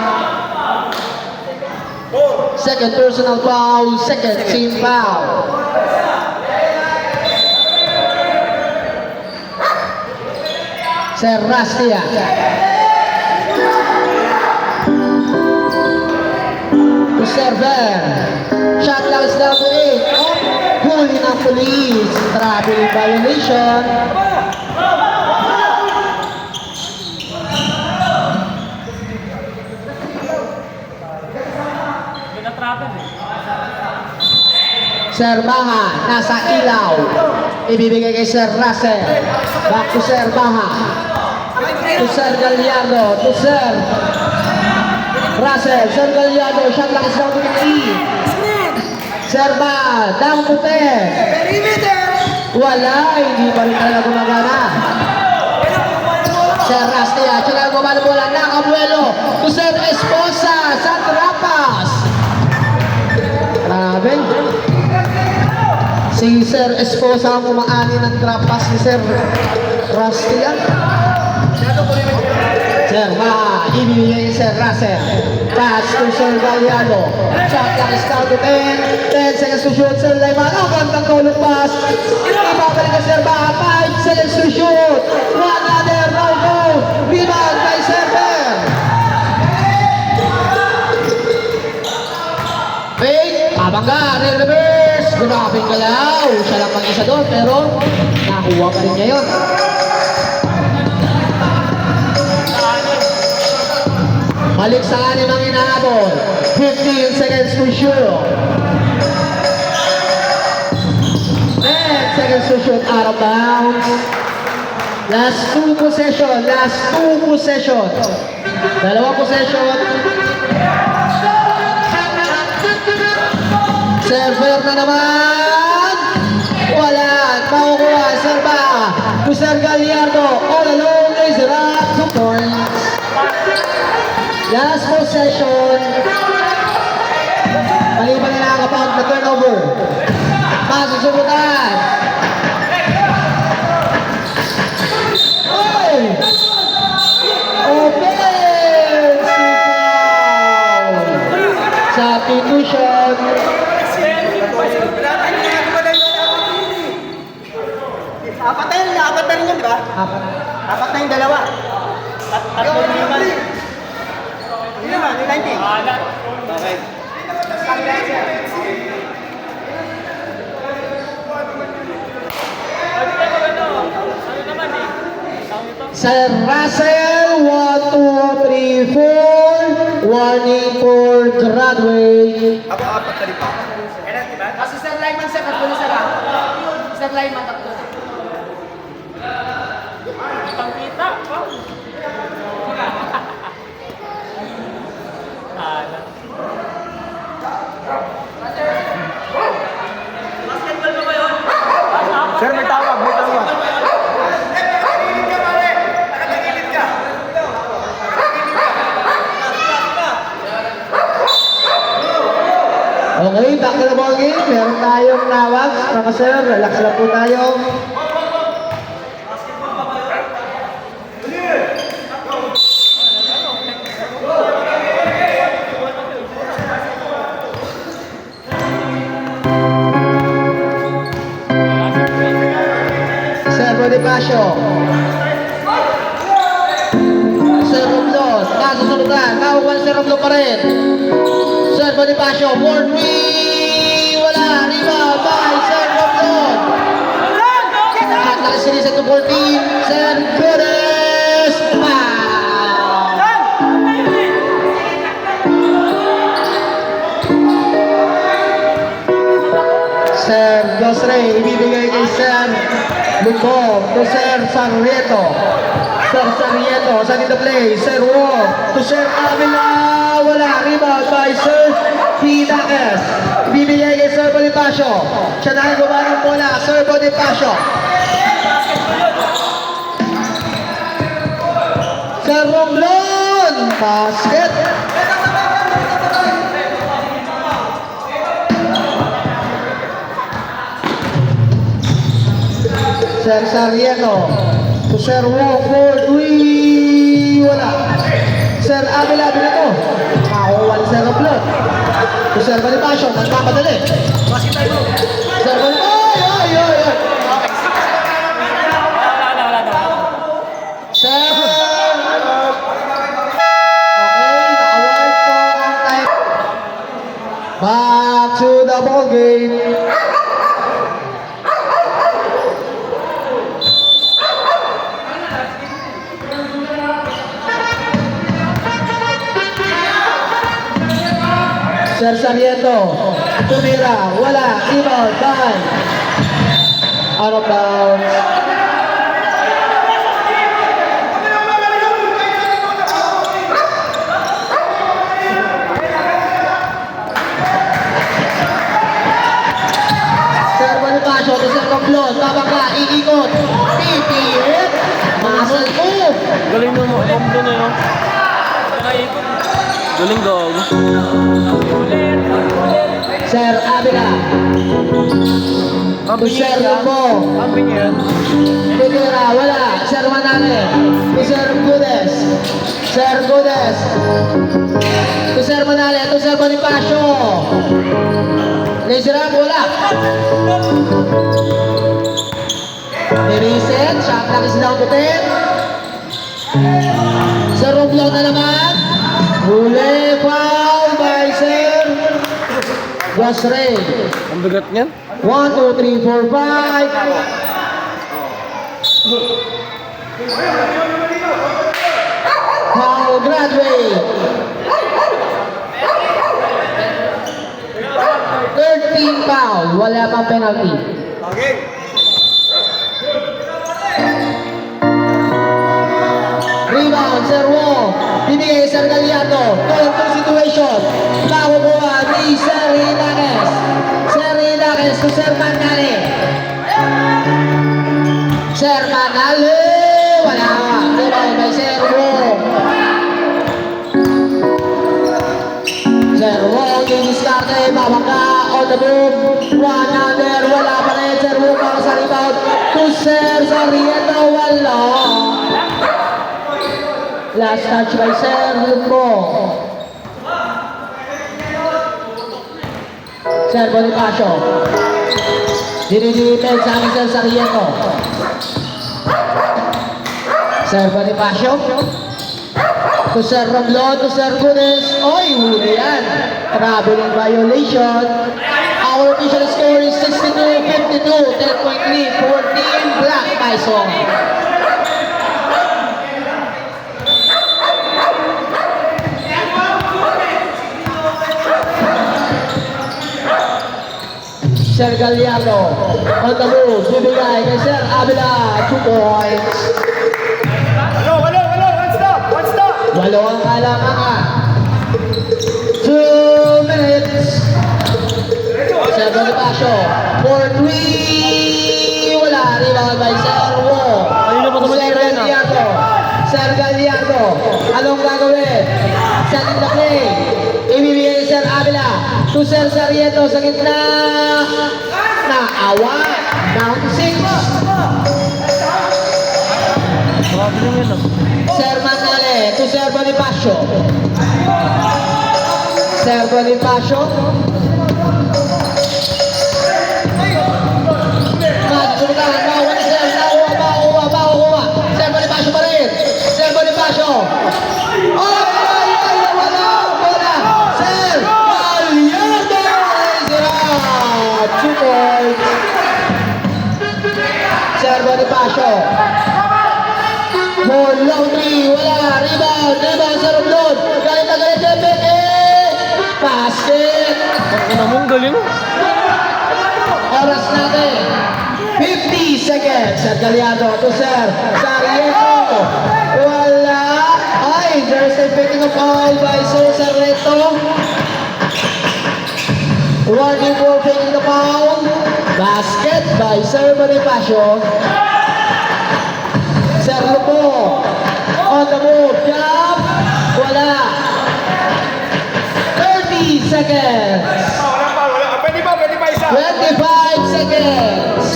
Second personal foul, second team foul. Sir Rastia. To Server. Shot lang is down to 8. Huli ng police. Traveling violation. Sir Baha, nasa ilaw. Ibibigay kay Sir Russell. Back to Sir Baha. To Sir Gallardo. To Sir Russell. Sir Gallardo. Shot lang is down to 8. Sir Baha, down to 10. Wala, hindi pa rin talaga gumagana. Sir Rastia, tsaka gumana bola, nakabuelo. To Sir Esposa, sa Trapas. Grabe. Si Sir Esposa ang umaani ng Trapas ni Sir Rastia. Sir Baha, ibibigay ni Sir Russell. Pass to Sir Gallardo. Shot lang is down to 10. 10 seconds to shoot. Sir Layman. Oh, gandang tulog pass. Ibabalik ni Sir Baha. 5 seconds to shoot. One other no goal. Rebound by Server. Wait. Abangga. Reverse. Grabing galaw. Siya lang mag-isa doon. Pero nakuha pa rin niya yun. Balik sa anim ang inaabot. 15 seconds to shoot. 10 seconds to shoot out of bounds. Last 2 possession. Last 2 possession. Dalawang possession. Server na naman. Wala. Makukuha. Sir Baha. To Sir Gallardo. All alone is rock to points. Last possession. Maliban na nakakapag na turnover. Masusubukan. Oy! Offensive foul. Substitution. Apat na rin yun, di ba? Apat na yung dalawa. Tatlo naman. Hindi naman, yung 19. Okay. Sir Russell, 1, 2, 3, 4. Warning for Gradway. Ako apat na rin pa. Kasi Sir Lyman sa tatlo na sila. Sir Lyman tatlo. Pangkita. Sir, may tawag, may tawag. Okay, back to the ball game. Meron tayong nawag. Mga sir, relax lang po tayo. Bonifacio. Sir Romblon, nasusunod na. Nakuha si Romblon pa rin. Sir Bonifacio, 4-3. Wala, rebound by Sir Romblon. At nakasinisan to 14. Sir Gudez. Sir Josre, ibibigay kay Sir Lugog to Sir Sarrieto. Sir Sarrieto, sa the play. Sir Wong to Sir Avila. Wala, rebound by Sir Pinaques. Ibibigay kay Sir Bonifacio. Siya na ang gumawa ng bola, Sir Bonifacio. Sir Romblon, basket. Sir Sarrieto to Sir Wong, 4-3. Wala. Sir Avila, binato. Makuha ni Sir Romblon. To Sir Bonifacio, magpapadali. Sir Bonifacio, ay. Sir! Okay, na-award po ang time. Back to the ball game. Sir Sarrieto, tumira, wala, rebound, by. Out of bounds. Sir Bonifacio to Sir Romblon, babangga, iikot, pipihit, muscle move. Galing mo, Romblon eh, no? Galing dog. Sir Avila. To Sir Lumbo. Tutira, wala. Sir Manale. To Sir Gudez. Sir Gudez. To Sir Manale. To Sir Bonifacio. Laser up, wala. Reset. Shot lang is down to 10. Sir Romblon na naman. Huli, foul by Sir Josre. Ang bigat niyan. 1, 2, 3, 4, 5. Foul graduate. 13 foul. Wala pang penalty. Okay. Rebound, Sir Wong. Bibigay Sir Gallardo. 2-2 situation. Nakukuha ni Sir Hinaques. Sir Hinaques to Sir Manale. Sir Manale. Wala. Rebound by Sir Wong. Sir Wong, diniskarte. Babangka on the boom. 100. Wala pa rin. Sir Wong para sa rebound. To Sir Sarrieto. Wala. Last touch by Sir Lumbo. Sir Bonifacio. Dinidipin sa amin Sir Sarrieto. Sir Bonifacio. To Sir Romblon, to Sir Gudez. Oy, huli yan. Traveling violation. Our official score is 62-52. 10.3, 14 Black Bison. Sir Gallardo on the move, bibigay kay Sir Avila, 2 points. Walo. One stop. Walo ang kalamangan. 2 minutes. Sir Bonifacio, 4-3. Wala, rebound by Sir Wong. Sir Gallardo. Sir Gallardo, anong gagawin? Setting the play. Ibibigay Sir Avila to Sir Sarrieto sa gitna. Naawa. Down to 6. Sir Manale to Sir Bonifacio. Sir Bonifacio. Magsulitan. Bawal Sir. Nawa. galing. Oras natin. 50 seconds. Sir Galiano to Sir Sarieto. Wala. Ay, there's a picking of foul by Sir Sarieto. Warning for taking the foul. Basket by Sir Bonifacio. Sir Lupo. On the move. Jump. Wala. 30 seconds. Wala. Pwede ba isa? 25 seconds.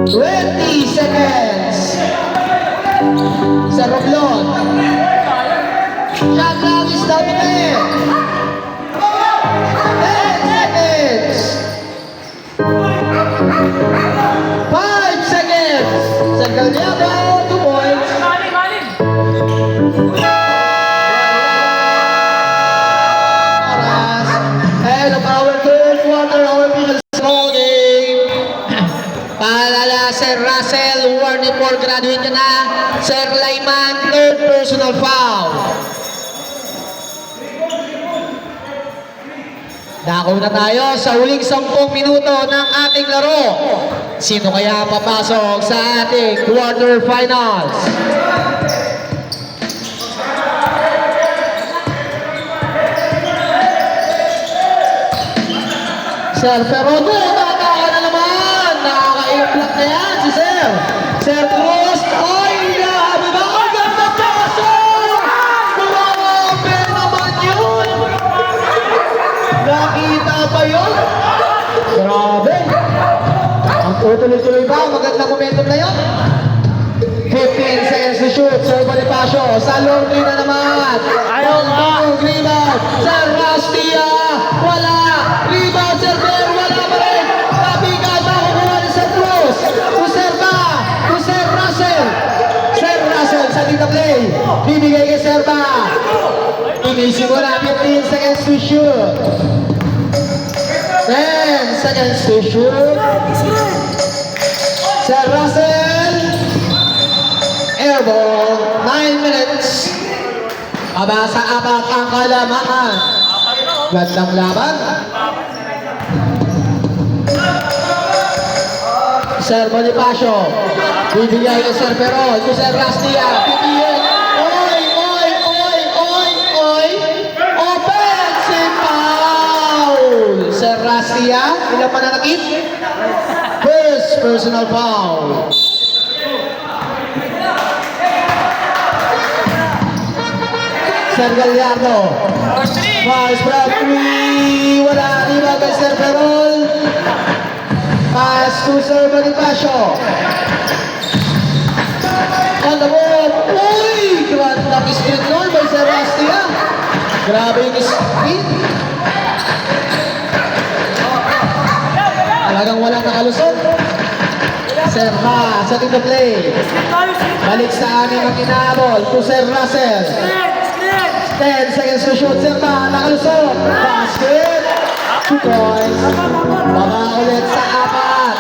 20 seconds. Sir Romblon. Shot clock is down to 10. 10 seconds. 5 seconds. Sir Galdiano, 2 points. Oras. And of our third quarter, our people small game. Paalala, Sir Russell, warning for graduate ka na. Sir Layman, third personal foul. Dako na tayo sa huling 10 minuto ng ating laro. Sino kaya papasok sa ating quarterfinals? Sir Perodo, nakakaka na naman. Nakaka-iplak na yan si Sir. Sir Cruz, ay, grabe ba? Ang ganda pasok! Grabe naman yun! Nakita ba yun? Grabe! Ang tutuloy-tuloy ba? Magandang momentum na yun. 15 seconds to shoot. Sir Bonifacio, sa long three na naman. Ayaw nga. Rebound. Sir Rastia, wala. Rebound, Sir Bear, wala pa rin. Kapikas na kukuha ni Sir Cruz. To Sir Ba, to Sir Russell. Sir Russell sa dita play. Bibigay kay Sir Ba. Inisip mo na 15 seconds to shoot. 10 seconds to shoot. Sir Russell. Airball. 9 minutes. Aba sa apat ang kalamaan. Gandang laban. Sir Bonifacio. Bibigay kay Sir Perol. To Sir Rastia. Pipigil. Oy, oy, oy, oy, oy. Offensive foul. Sir Rastia. Ilang mananakit? First personal foul. Sir Gallardo. Pass from 3. Wala. Iba kay Sir Perol. Pass to Sir Bonifacio. On the move. Uy! Gandang speed nun by Sir Rastia. Grabe yung speed. Talagang walang nakalusot. Sir Ma sa dito play. Balik sa amin ang inabol to Sir Russell. 10 seconds to shoot. Sir Ma nakalusot. Basket. 2 points. Baba ulit sa apat.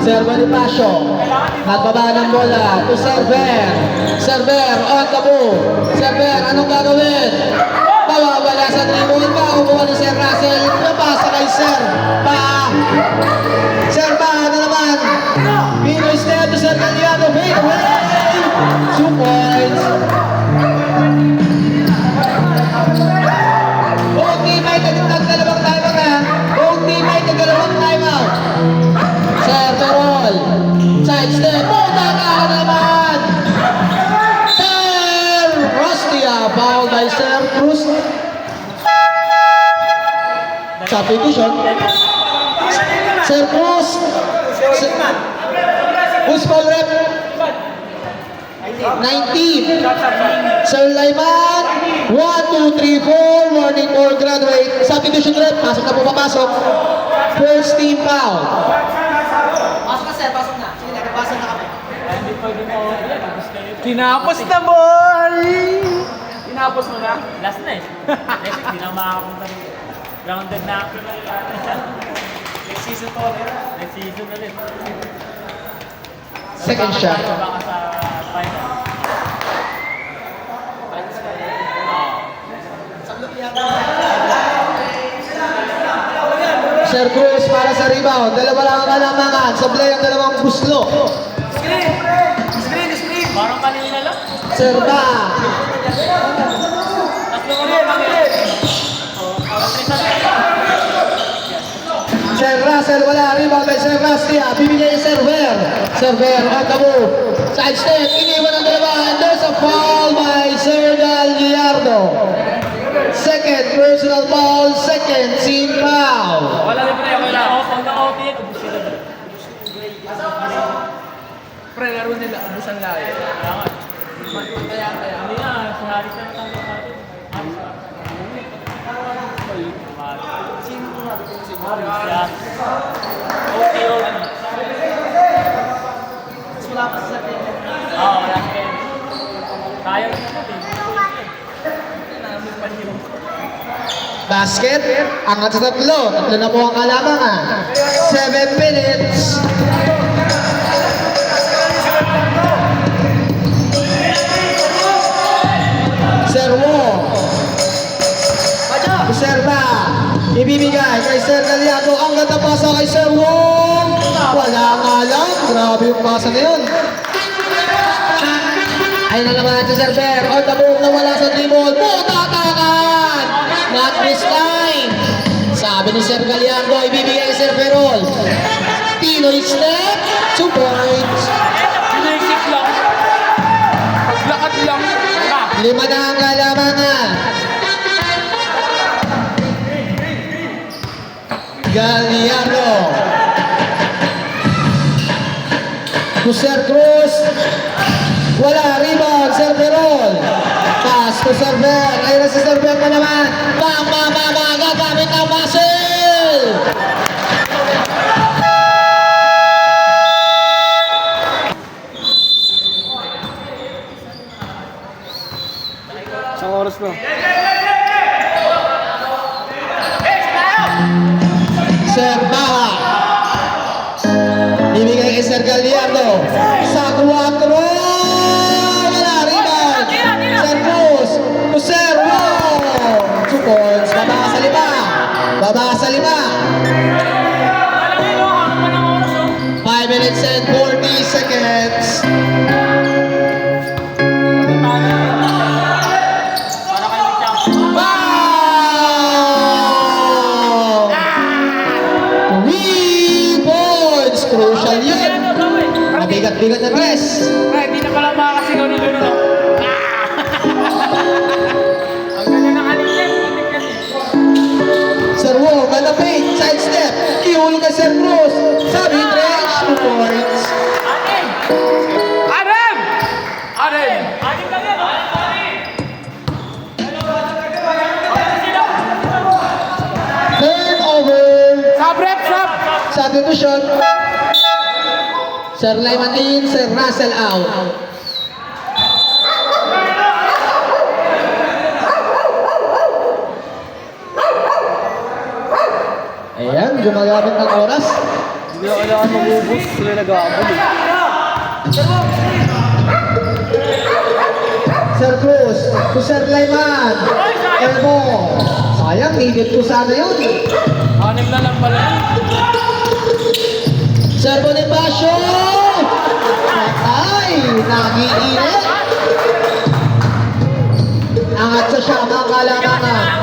Sir Bonifacio. Nagbaba ng bola to Sir Bear. Sir Bear on the move. Sir Bear, anong gagawin? Mawawala sa tribune pa. Umuha ni Sir Russell. Napasa kay Sir Ba. Sir Ba na naman. Pinoy step to Sir Gallardo. Fade away. 2 points. Buong team ay nagdalawang timeout na. Buong team ay nagdalawang timeout. Sir Perol. Side step. Punta ka naman. Sir Rastia. Foul by Sir Cruz. Substitution. Sir Cruz. Who's foul rep? 19. Sir Layman. 1, 2, 3, 4. Warning for graduate. Substitution rep. Pasok na po papasok. First team foul. Pasok na, sir. Pasok na. Sige, nagpasok na kami. Tinapos na, boy! Tinapos mo na? Last na eh. Kasi hindi na makapunta dito. Grounded na ako. Next season to ulit. Next season ulit. Second shot. Baka sa final. Sir Cruz para sa rebound. Dalawa lang ang kalamangan. Sablay ang dalawang buslo. Parang kanina lang. Sir Ba. Tatlo ka lang kami. Sir Russell wala. Rebound by Sir Rustia. Bibigay Sir Ver. Sir Ver on the move. Side step. Iniwan ang dalawa. And there's a foul by Sir Gallardo. Second personal foul. Second team foul. Wala rin pre, ako lang. Pag na-OT yan, ubus sila. Pre, laro nila, ubusan lahat. Hindi nga, sinari ka na tayo natin. Siya. OT. Wala pa sa atin. Oo, wala ka. Kaya rin natin. Basket, angat sa tatlo. Tatlo na po ang kalamangan. 7 minutes. Sir Wong. Sir Ba. Ibibigay kay Sir Gallardo. Ang ganda pasa kay Sir Wong. Wala nga lang. Grabe yung pasa na yun. Ayun na naman si Sir Ber. On the move na wala sa dribble. Tatakan! Not this time. Sabi ni Sir Gallardo, ibibigay kay Sir Ferrol. Pinoy step. 2 points. Pinaisip lang. Paglakad lang. 5 na ang kalamangan. Gallardo. To Sir Cruz. Wala, rebound, Sir Ferrol. Pass to Sir Ver. Ayun na si Sir Ver pa naman. Bang, bang, bang, bang. Gagamit ang muscle. Isang oras na. Sir Baha. Ibigay kay Sir Gallardo. Sa 4. Wala, rebound. Sir Cruz. To Sir Wong. 2 points. Baba sa 5. Baba sa 5. 5 minutes and 40 seconds. Para kayo champion. Wow! 3 points. Crucial yun. Mabigat-bigat na dress. Pre, hindi na pala makakasigaw ni Lolo. Ang ganda ng alikyan. Sir Wong, on the paint, side step. Ihulog kay Sir Cruz. Sa mid-range, 2 points. Anim! Adam! Adam! Anim lang yan. Turnover. Sub rep, sub! Substitution. Sir Lyman in, Sir Russell out. Ayan, gumagamit ng oras. Hindi na kailangan mamubos. Sila nag-aabol eh. Sir Cruz, to Sir Lyman. Elmo. Sayang, needed ko sana yun. Anim na lang pala. Sir Bonifacio. Patay, nagiinit. Angat sa siya, mga kalamangan.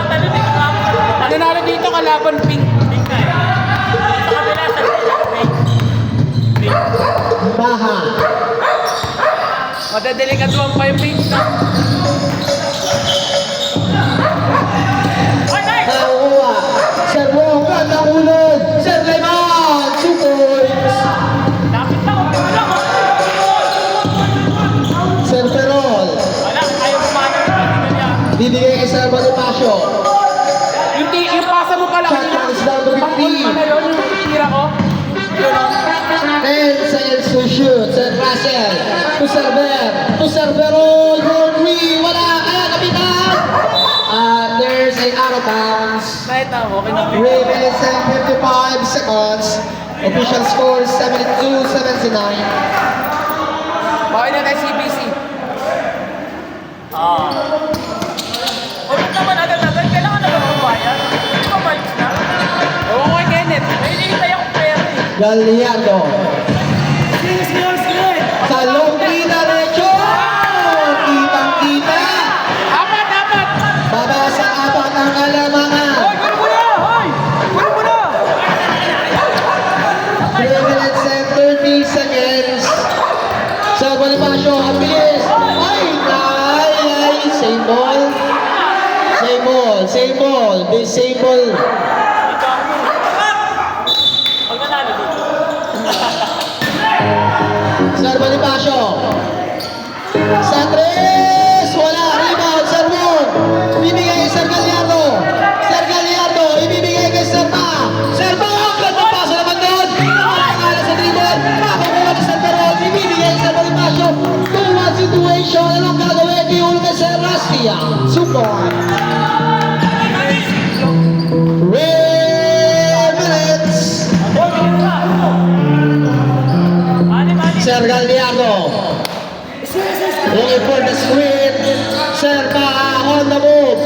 Nanalo dito kalaban pink. Sa kabila sa Baha. Madadelikatuan pa yung pink. Nakuha. Sir Wong, gandang ulog. Sir Lyman, 2 points. Lapit lang. Sir Ferrol. Wala, ayaw kumanan. Bibigay kay Sir Bonifacio. Yung pasa mo pala Shot clock is down to 15. Ano yun? Yung tira ko? 10 seconds to shoot. Sir Russell. To Sir Ver. To Sir Ferrol. For 3. Wala. Kaya kapitan. There's a out of bounds. Kahit na, okay na. 3 minutes and 55 seconds. Official score 72-79. Bakit na tayo CBC? Ulit naman agad-agad. Kailangan na ba magbayad? Hindi ba bayad na? Oo, kay Kenneth. Gallardo. Sa long kita derecho. Kitang-kita. Baba sa apat ang alamangan. 3 minutes and 30 seconds. Sa Bonifacio, ang bilis. Ay, same ball. Same ball, same ball, same ball. Pag nanalo dito. Sir Bonifacio. Sa 3, wala. Rebound, Sir Wong. Ibibigay kay Sir Gallardo. Sir Gallardo, ibibigay kay Sir Ma. Sir Ma, ganda paso naman doon. Nakakala sa dribble. Makakuha ni Sir Perol. Ibibigay kay Sir Bonifacio. 2-1 situation. Anong gagawin? Iulog kay Sir Rastia. Support. Minutes. Sir Gallardo. Looking for the screen. Sir Ma on the move.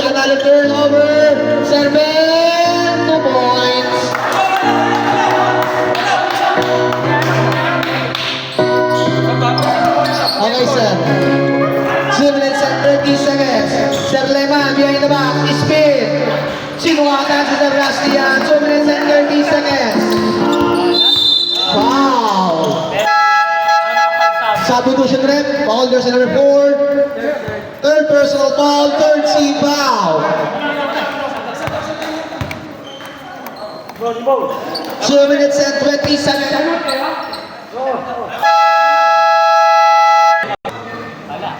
Another turnover. Sir Ben, 2 points. Okay, sir. 2 minutes and 30 seconds. Sir Leman, behind the back. Speed. Sinuwatan si Sir Rastia. 2 minutes and 30 seconds. Foul. Substitution rep, foul jersey number 4. Third personal foul, third team foul. 2 minutes and 20 seconds. Wala.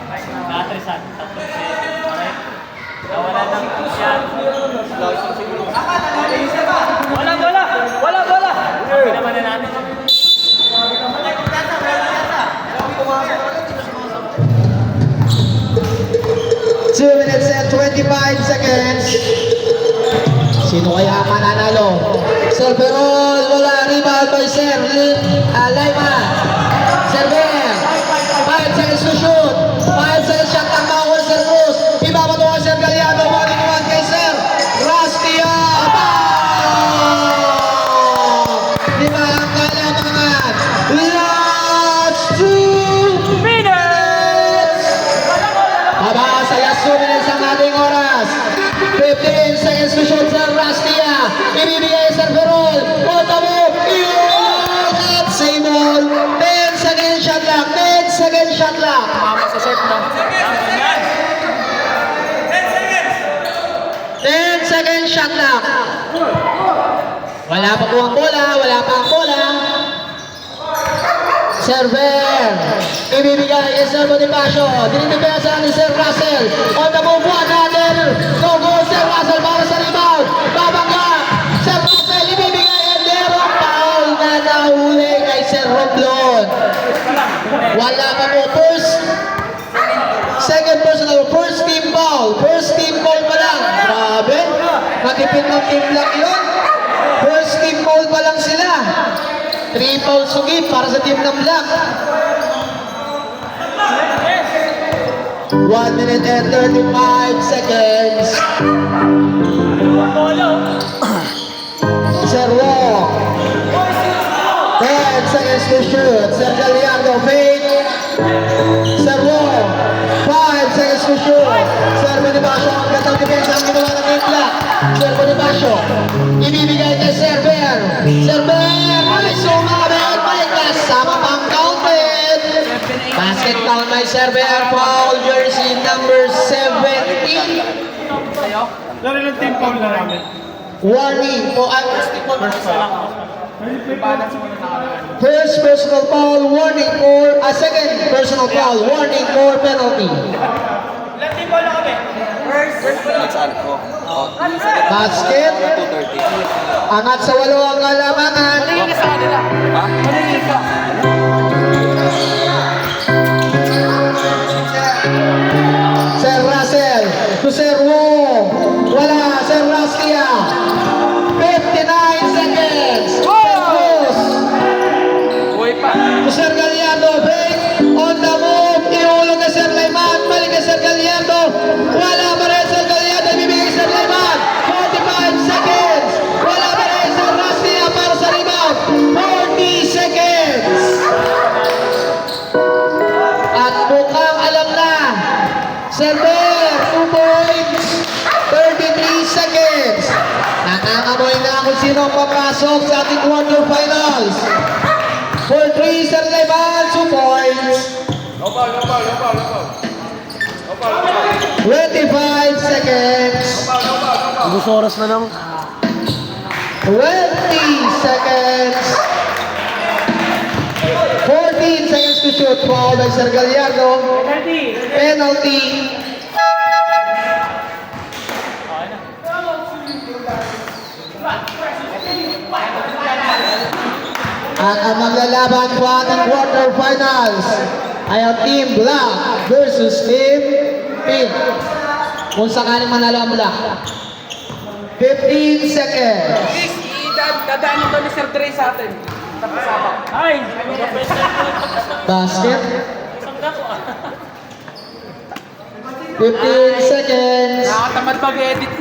Natrisan. Okay. Nawala ng yan. Wala bola! Wala bola! Sabi naman na natin. 2 minutes and 25 seconds. Sino kaya mananalo? Sir Perol, wala. Rebound by Sir Lyman. Sir Ben, 5 seconds to shoot. 5 seconds shot ang bawal Sir Cruz. Ibabato kay Sir Gallardo. 1-1 kay Sir Rastia. Lima ang kalamangan. Last 2 minutes. Haba sa last 2 minutes ang ating oras. 15 seconds to shoot Sir Rastia. Ibibigay Sir Perol. Punta mo. At same ball. 10 second shot lang. 10 second shot lang. Mama sa set na. 10 second shot lang. Wala pa po ang bola. Wala pa ang bola. Server. Ibibigay kay Sir Bonifacio. Dinidipesa ni Sir Russell. On the move, another. No goal, Sir Russell para sa rebound. Babangga. Sir Russell, ibibigay. And merong foul na nahuli kay Sir Romblon. Wala pa po. Second personal, first team foul. First team foul pa lang. Grabe. Matipid ng team lang yun. First team foul pa lang sila. 3 fouls sugip para sa team ng Black. 1 minute and 35 seconds. Sir Wong. 10 seconds to shoot. Sir Gallardo fake. Sir Wong. 5 seconds to shoot. Sir Bonifacio. Ang gatang depensa ang ginawa ng Team Black. Sir Bonifacio. Ibibigay kay Sir Bear. Sir Bear. May sumabit. May kasama pang counted. Basket count by Sir Bear. Foul jersey number 17. Lari ng team foul na namin. Warning po ang first personal foul, warning for a second personal foul, warning for penalty. Basket. Angat sa 8 ang kalamangan. Sa kanila. Maningin ka. Sir Russell to Sir Wong. Wala, Sir Rastia. 59 seconds. Sir Cruz. Buhay pa. To Sir Gallardo. Break on the move. Iulog kay Sir Lyman. Balik kay Sir Gallardo. Wala pa rin Sir Gallardo. Ibibigay Sir Lyman. 45 seconds. Wala pa rin Sir Rastia. 2 points, 33 seconds. Nangangamoy na kung sino ang papasok sa ating quarterfinals. For 3, Sir Leman, 2 points. No foul, no foul, no foul, no foul. No foul, no foul. 25 seconds. Ubus oras na lang. 20 seconds. 14 seconds to shoot. Foul by Sir Gallardo. Penalty. At ang maglalaban po ating quarterfinals ay ang Team Black versus Team Pink. Kung sakaling manalo ang Black. 15 seconds. Please, dadaanin daw ni Sir Dre sa atin. Tapos sabak. Ay! Professor ko tapos na. Basket. Isang dako ah. 15 seconds. Nakatamad pag-edit niya.